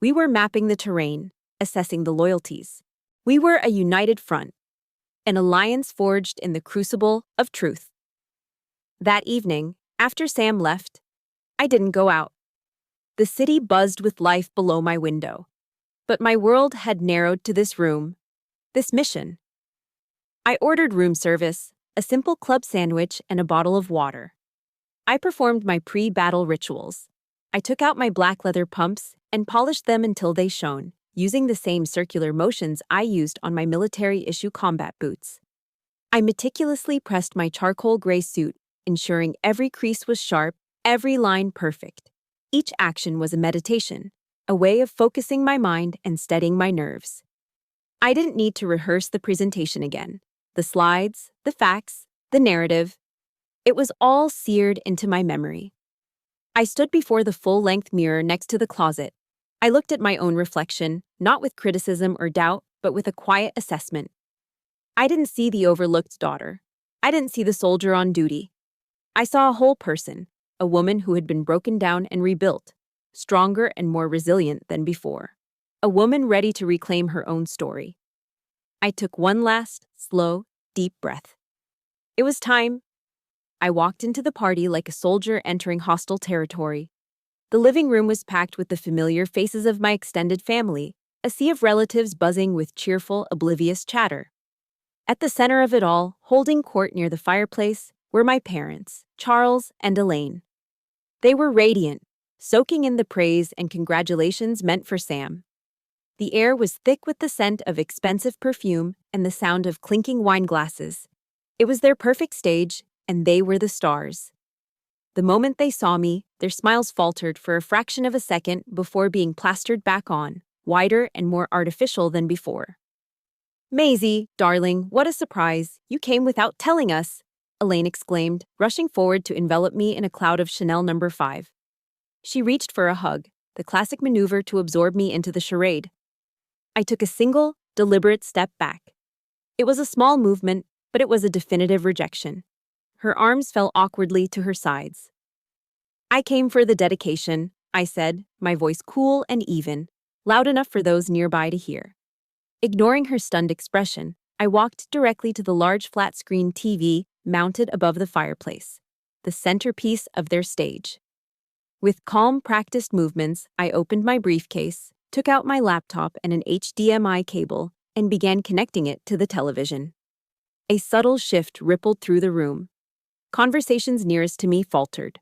We were mapping the terrain, assessing the loyalties. We were a united front, an alliance forged in the crucible of truth. That evening, after Sam left, I didn't go out. The city buzzed with life below my window. But my world had narrowed to this room, this mission. I ordered room service, a simple club sandwich, and a bottle of water. I performed my pre-battle rituals. I took out my black leather pumps and polished them until they shone, using the same circular motions I used on my military-issue combat boots. I meticulously pressed my charcoal gray suit, ensuring every crease was sharp, every line perfect. Each action was a meditation, a way of focusing my mind and steadying my nerves. I didn't need to rehearse the presentation again. The slides, the facts, the narrative. It was all seared into my memory. I stood before the full-length mirror next to the closet. I looked at my own reflection, not with criticism or doubt, but with a quiet assessment. I didn't see the overlooked daughter. I didn't see the soldier on duty. I saw a whole person, a woman who had been broken down and rebuilt, stronger and more resilient than before. A woman ready to reclaim her own story. I took one last, slow, deep breath. It was time. I walked into the party like a soldier entering hostile territory. The living room was packed with the familiar faces of my extended family, a sea of relatives buzzing with cheerful, oblivious chatter. At the center of it all, holding court near the fireplace, were my parents, Charles and Elaine. They were radiant, soaking in the praise and congratulations meant for Sam. The air was thick with the scent of expensive perfume and the sound of clinking wine glasses. It was their perfect stage, and they were the stars. The moment they saw me, their smiles faltered for a fraction of a second before being plastered back on, wider and more artificial than before. "Maisie, darling, what a surprise. You came without telling us," Elaine exclaimed, rushing forward to envelop me in a cloud of Chanel No. 5. She reached for a hug, the classic maneuver to absorb me into the charade. I took a single, deliberate step back. It was a small movement, but it was a definitive rejection. Her arms fell awkwardly to her sides. "I came for the dedication," I said, my voice cool and even, loud enough for those nearby to hear. Ignoring her stunned expression, I walked directly to the large flat-screen TV mounted above the fireplace, the centerpiece of their stage. With calm, practiced movements, I opened my briefcase, took out my laptop and an HDMI cable, and began connecting it to the television. A subtle shift rippled through the room. Conversations nearest to me faltered.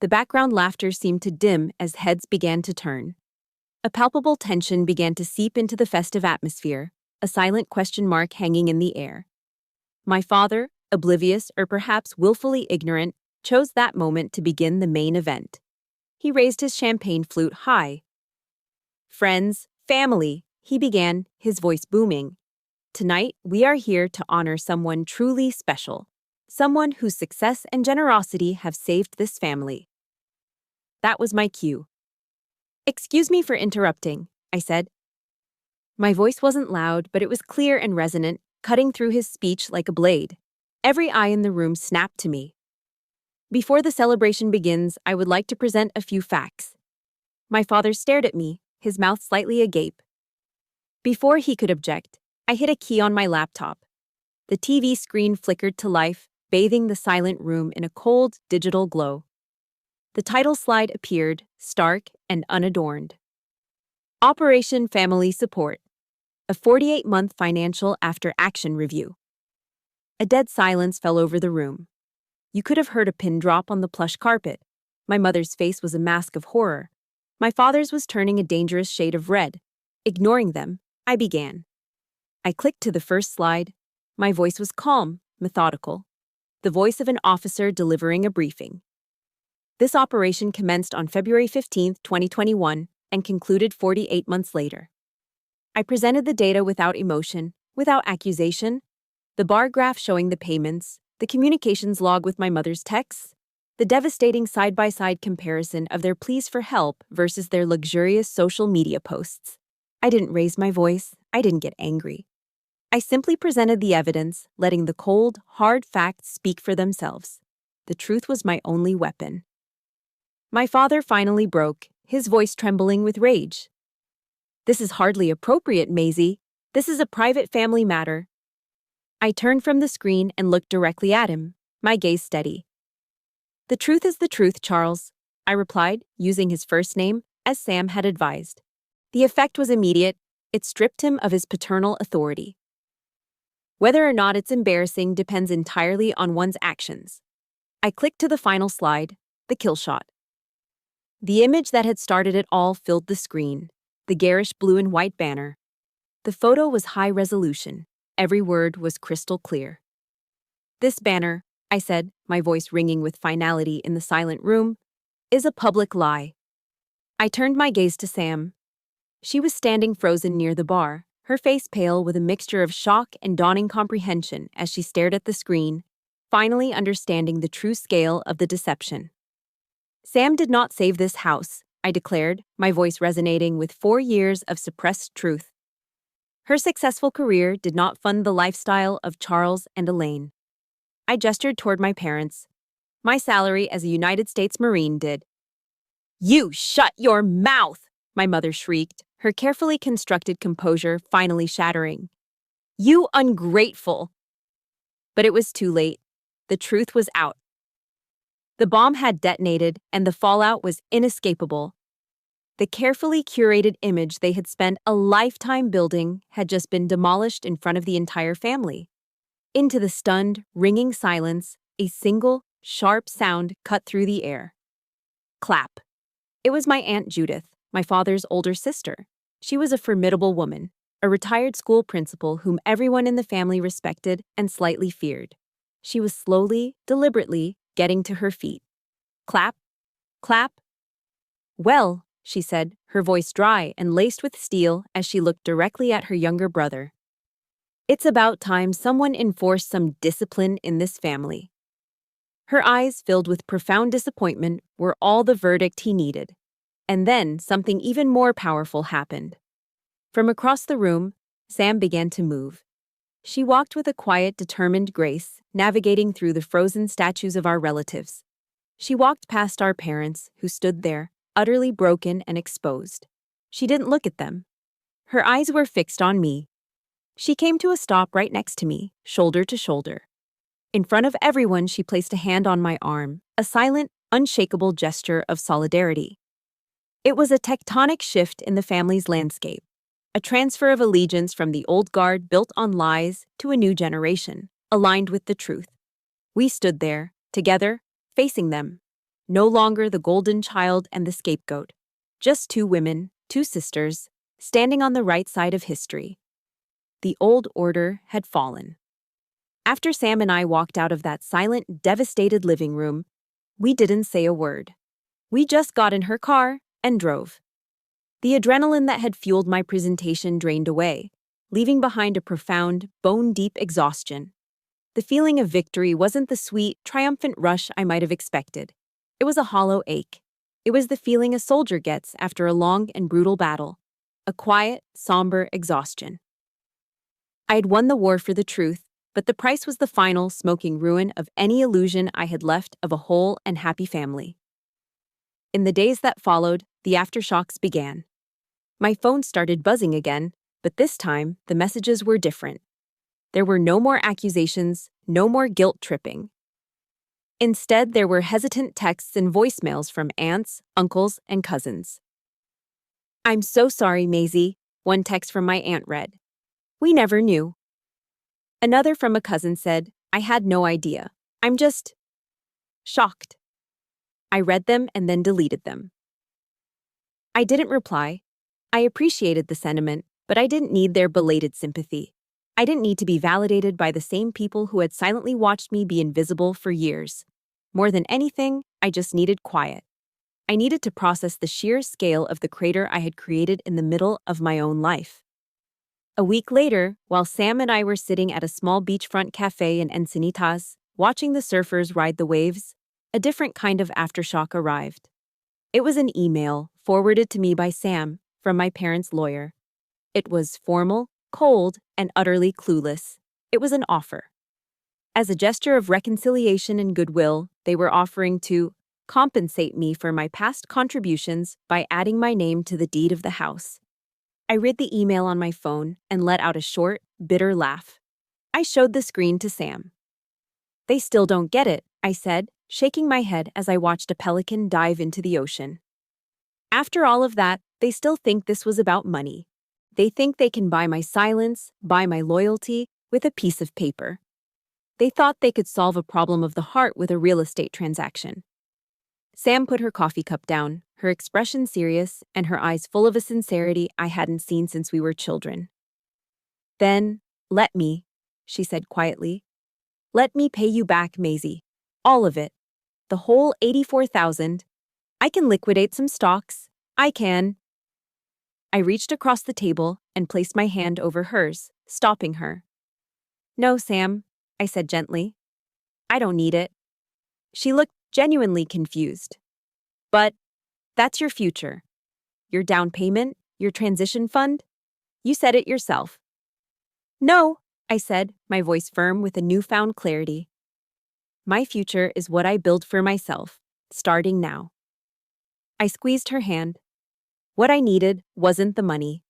The background laughter seemed to dim as heads began to turn. A palpable tension began to seep into the festive atmosphere, a silent question mark hanging in the air. My father, oblivious or perhaps willfully ignorant, chose that moment to begin the main event. He raised his champagne flute high. "Friends, family," he began, his voice booming. "Tonight, we are here to honor someone truly special, someone whose success and generosity have saved this family." That was my cue. "Excuse me for interrupting," I said. My voice wasn't loud, but it was clear and resonant, cutting through his speech like a blade. Every eye in the room snapped to me. "Before the celebration begins, I would like to present a few facts. My father stared at me, his mouth slightly agape. Before he could object, I hit a key on my laptop. The TV screen flickered to life, bathing the silent room in a cold, digital glow. The title slide appeared, stark and unadorned. Operation Family Support, a 48-month financial after-action review. A dead silence fell over the room. You could have heard a pin drop on the plush carpet. My mother's face was a mask of horror. My father's was turning a dangerous shade of red. Ignoring them, I began. I clicked to the first slide. My voice was calm, methodical. The voice of an officer delivering a briefing. This operation commenced on February 15, 2021, and concluded 48 months later. I presented the data without emotion, without accusation. The bar graph showing the payments, the communications log with my mother's texts, the devastating side-by-side comparison of their pleas for help versus their luxurious social media posts. I didn't raise my voice. I didn't get angry. I simply presented the evidence, letting the cold, hard facts speak for themselves. The truth was my only weapon. My father finally broke, his voice trembling with rage. "This is hardly appropriate, Maisie. This is a private family matter." I turned from the screen and looked directly at him, my gaze steady. "The truth is the truth, Charles," I replied, using his first name, as Sam had advised. The effect was immediate. It stripped him of his paternal authority. Whether or not it's embarrassing depends entirely on one's actions. I clicked to the final slide, the kill shot. The image that had started it all filled the screen, the garish blue and white banner. The photo was high resolution. Every word was crystal clear. "This banner," I said, my voice ringing with finality in the silent room, "is a public lie." I turned my gaze to Sam. She was standing frozen near the bar, her face pale with a mixture of shock and dawning comprehension as she stared at the screen, finally understanding the true scale of the deception. "Sam did not save this house," I declared, my voice resonating with 4 years of suppressed truth. Her successful career did not fund the lifestyle of Charles and Elaine. I gestured toward my parents. My salary as a United States Marine did. "You shut your mouth!" my mother shrieked, her carefully constructed composure finally shattering. "You ungrateful!" But it was too late. The truth was out. The bomb had detonated, and the fallout was inescapable. The carefully curated image they had spent a lifetime building had just been demolished in front of the entire family. Into the stunned, ringing silence, a single, sharp sound cut through the air. Clap. It was my Aunt Judith, my father's older sister. She was a formidable woman, a retired school principal whom everyone in the family respected and slightly feared. She was slowly, deliberately getting to her feet. Clap. Clap. "Well," she said, her voice dry and laced with steel as she looked directly at her younger brother. "It's about time someone enforced some discipline in this family." Her eyes, filled with profound disappointment, were all the verdict he needed. And then something even more powerful happened. From across the room, Sam began to move. She walked with a quiet, determined grace, navigating through the frozen statues of our relatives. She walked past our parents, who stood there, utterly broken and exposed. She didn't look at them. Her eyes were fixed on me. She came to a stop right next to me, shoulder to shoulder. In front of everyone, she placed a hand on my arm, a silent, unshakable gesture of solidarity. It was a tectonic shift in the family's landscape, a transfer of allegiance from the old guard built on lies to a new generation, aligned with the truth. We stood there, together, facing them. No longer the golden child and the scapegoat. Just 2 women, 2 sisters, standing on the right side of history. The old order had fallen. After Sam and I walked out of that silent, devastated living room, we didn't say a word. We just got in her car and drove. The adrenaline that had fueled my presentation drained away, leaving behind a profound, bone-deep exhaustion. The feeling of victory wasn't the sweet, triumphant rush I might have expected. It was a hollow ache. It was the feeling a soldier gets after a long and brutal battle, a quiet, somber exhaustion. I had won the war for the truth, but the price was the final, smoking ruin of any illusion I had left of a whole and happy family. In the days that followed, the aftershocks began. My phone started buzzing again, but this time, the messages were different. There were no more accusations, no more guilt tripping. Instead, there were hesitant texts and voicemails from aunts, uncles, and cousins. "I'm so sorry, Maisie," one text from my aunt read. "We never knew." Another from a cousin said, "I had no idea. I'm just shocked." I read them and then deleted them. I didn't reply. I appreciated the sentiment, but I didn't need their belated sympathy. I didn't need to be validated by the same people who had silently watched me be invisible for years. More than anything, I just needed quiet. I needed to process the sheer scale of the crater I had created in the middle of my own life. A week later, while Sam and I were sitting at a small beachfront cafe in Encinitas, watching the surfers ride the waves, a different kind of aftershock arrived. It was an email, forwarded to me by Sam, from my parents' lawyer. It was formal, cold, and utterly clueless. It was an offer. As a gesture of reconciliation and goodwill, they were offering to compensate me for my past contributions by adding my name to the deed of the house. I read the email on my phone and let out a short, bitter laugh. I showed the screen to Sam. "They still don't get it," I said, shaking my head as I watched a pelican dive into the ocean. "After all of that, they still think this was about money. They think they can buy my silence, buy my loyalty, with a piece of paper. They thought they could solve a problem of the heart with a real estate transaction." Sam put her coffee cup down, her expression serious and her eyes full of a sincerity I hadn't seen since we were children. "Then, let me," she said quietly. "Let me pay you back, Maisie. All of it. The whole $84,000. I can liquidate some stocks. I can." I reached across the table and placed my hand over hers, stopping her. "No, Sam," I said gently. "I don't need it." She looked genuinely confused. "But that's your future. Your down payment, your transition fund. You said it yourself." "No," I said, my voice firm with a newfound clarity. "My future is what I build for myself, starting now." I squeezed her hand. What I needed wasn't the money.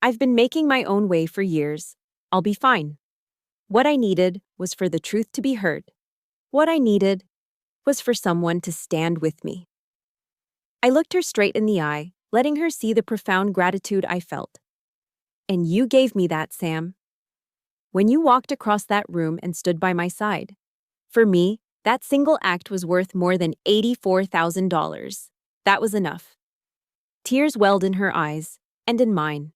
I've been making my own way for years. I'll be fine. What I needed was for the truth to be heard. What I needed was for someone to stand with me. I looked her straight in the eye, letting her see the profound gratitude I felt. "And you gave me that, Sam. When you walked across that room and stood by my side. For me, that single act was worth more than $84,000. That was enough." Tears welled in her eyes, and in mine.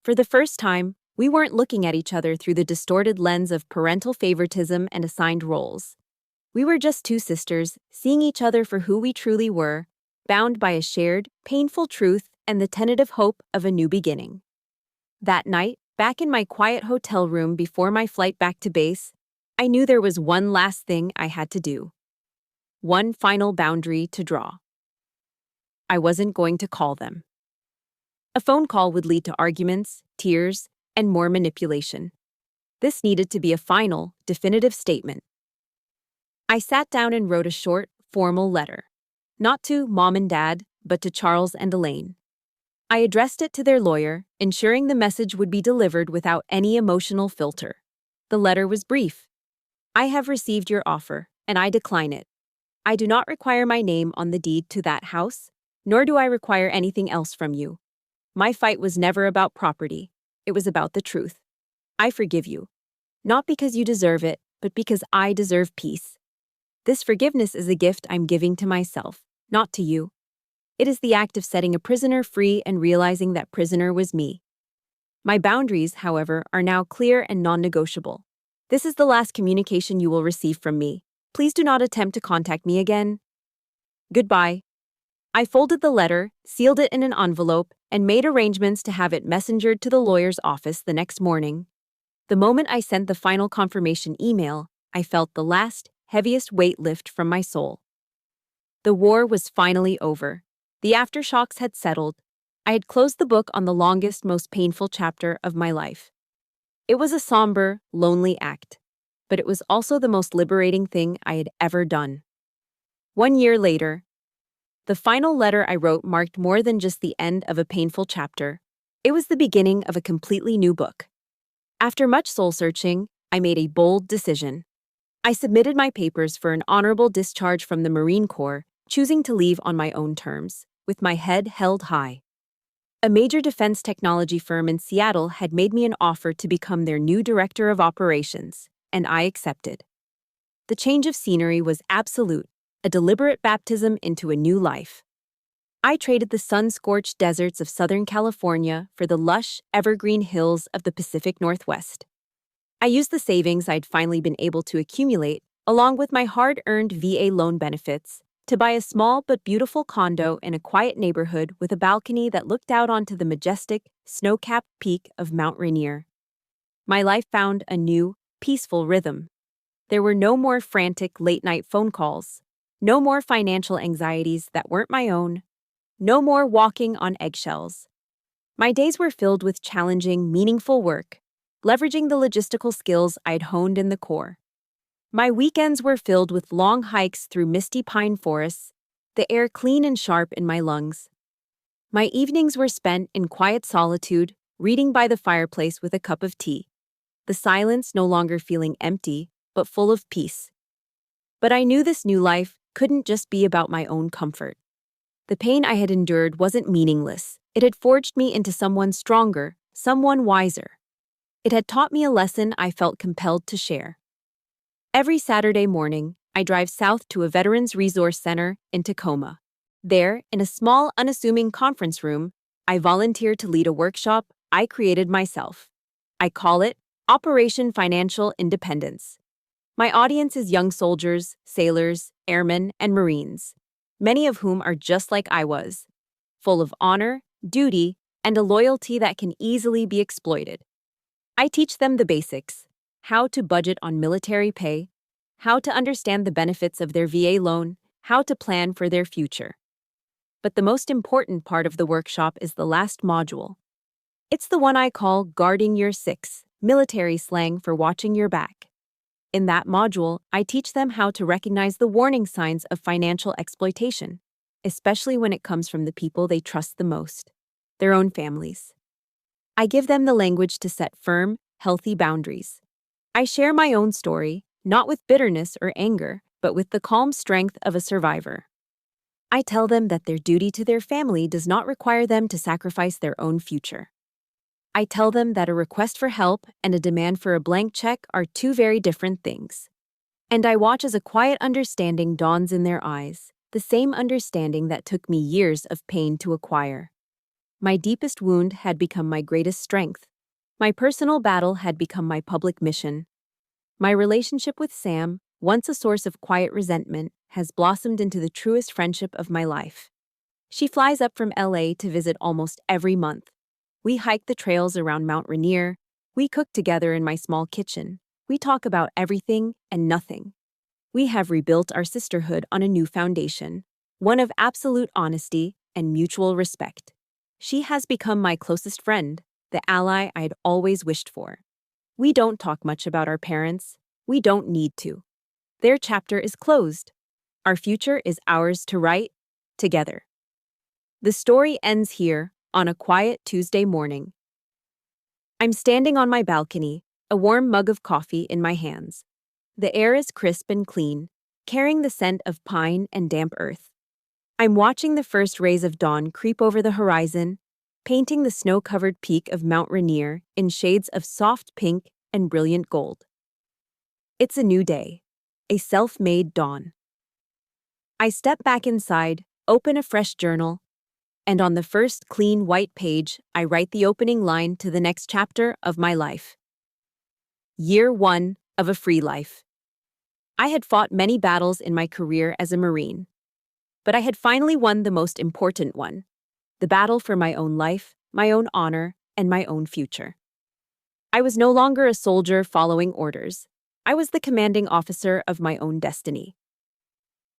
For the first time, we weren't looking at each other through the distorted lens of parental favoritism and assigned roles. We were just two sisters, seeing each other for who we truly were, bound by a shared, painful truth and the tentative hope of a new beginning. That night, back in my quiet hotel room before my flight back to base, I knew there was one last thing I had to do. One final boundary to draw. I wasn't going to call them. A phone call would lead to arguments, tears, and more manipulation. This needed to be a final, definitive statement. I sat down and wrote a short, formal letter. Not to Mom and Dad, but to Charles and Elaine. I addressed it to their lawyer, ensuring the message would be delivered without any emotional filter. The letter was brief. "I have received your offer, and I decline it. I do not require my name on the deed to that house, nor do I require anything else from you. My fight was never about property. It was about the truth. I forgive you. Not because you deserve it, but because I deserve peace. This forgiveness is a gift I'm giving to myself, not to you. It is the act of setting a prisoner free and realizing that prisoner was me. My boundaries, however, are now clear and non-negotiable. This is the last communication you will receive from me. Please do not attempt to contact me again. Goodbye." I folded the letter, sealed it in an envelope, and made arrangements to have it messengered to the lawyer's office the next morning. The moment I sent the final confirmation email, I felt the last, heaviest weight lift from my soul. The war was finally over. The aftershocks had settled. I had closed the book on the longest, most painful chapter of my life. It was a somber, lonely act, but it was also the most liberating thing I had ever done. 1 year later, The final letter I wrote marked more than just the end of a painful chapter. It was the beginning of a completely new book. After much soul-searching, I made a bold decision. I submitted my papers for an honorable discharge from the Marine Corps, choosing to leave on my own terms, with my head held high. A major defense technology firm in Seattle had made me an offer to become their new director of operations, and I accepted. The change of scenery was absolute, a deliberate baptism into a new life. I traded the sun-scorched deserts of Southern California for the lush, evergreen hills of the Pacific Northwest. I used the savings I'd finally been able to accumulate, along with my hard-earned VA loan benefits, to buy a small but beautiful condo in a quiet neighborhood with a balcony that looked out onto the majestic, snow-capped peak of Mount Rainier. My life found a new, peaceful rhythm. There were no more frantic late-night phone calls, no more financial anxieties that weren't my own, no more walking on eggshells. My days were filled with challenging, meaningful work, leveraging the logistical skills I'd honed in the Corps. My weekends were filled with long hikes through misty pine forests, the air clean and sharp in my lungs. My evenings were spent in quiet solitude, reading by the fireplace with a cup of tea, the silence no longer feeling empty, but full of peace. But I knew this new life couldn't just be about my own comfort. The pain I had endured wasn't meaningless. It had forged me into someone stronger, someone wiser. It had taught me a lesson I felt compelled to share. Every Saturday morning, I drive south to a Veterans Resource Center in Tacoma. There, in a small, unassuming conference room, I volunteer to lead a workshop I created myself. I call it Operation Financial Independence. My audience is young soldiers, sailors, airmen, and Marines, many of whom are just like I was, full of honor, duty, and a loyalty that can easily be exploited. I teach them the basics: how to budget on military pay, how to understand the benefits of their VA loan, how to plan for their future. But the most important part of the workshop is the last module. It's the one I call Guarding Your Six, military slang for watching your back. In that module, I teach them how to recognize the warning signs of financial exploitation, especially when it comes from the people they trust the most, their own families. I give them the language to set firm, healthy boundaries. I share my own story, not with bitterness or anger, but with the calm strength of a survivor. I tell them that their duty to their family does not require them to sacrifice their own future. I tell them that a request for help and a demand for a blank check are two very different things. And I watch as a quiet understanding dawns in their eyes, the same understanding that took me years of pain to acquire. My deepest wound had become my greatest strength. My personal battle had become my public mission. My relationship with Sam, once a source of quiet resentment, has blossomed into the truest friendship of my life. She flies up from LA to visit almost every month. We hike the trails around Mount Rainier. We cook together in my small kitchen. We talk about everything and nothing. We have rebuilt our sisterhood on a new foundation, one of absolute honesty and mutual respect. She has become my closest friend, the ally I'd always wished for. We don't talk much about our parents. We don't need to. Their chapter is closed. Our future is ours to write, together. The story ends here, on a quiet Tuesday morning. I'm standing on my balcony, a warm mug of coffee in my hands. The air is crisp and clean, carrying the scent of pine and damp earth. I'm watching the first rays of dawn creep over the horizon, painting the snow-covered peak of Mount Rainier in shades of soft pink and brilliant gold. It's a new day, a self-made dawn. I step back inside, open a fresh journal, and on the first clean white page, I write the opening line to the next chapter of my life. Year 1 of a free life. I had fought many battles in my career as a Marine, but I had finally won the most important one, the battle for my own life, my own honor, and my own future. I was no longer a soldier following orders. I was the commanding officer of my own destiny.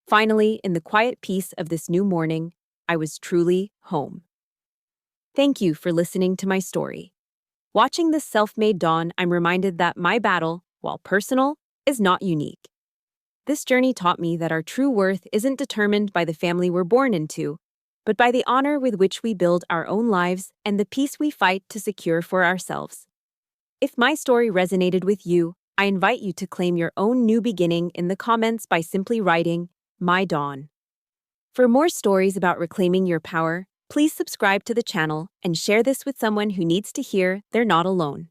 Finally, in the quiet peace of this new morning, I was truly home. Thank you for listening to my story. Watching this self-made dawn, I'm reminded that my battle, while personal, is not unique. This journey taught me that our true worth isn't determined by the family we're born into, but by the honor with which we build our own lives and the peace we fight to secure for ourselves. If my story resonated with you, I invite you to claim your own new beginning in the comments by simply writing, "My Dawn." For more stories about reclaiming your power, please subscribe to the channel and share this with someone who needs to hear they're not alone.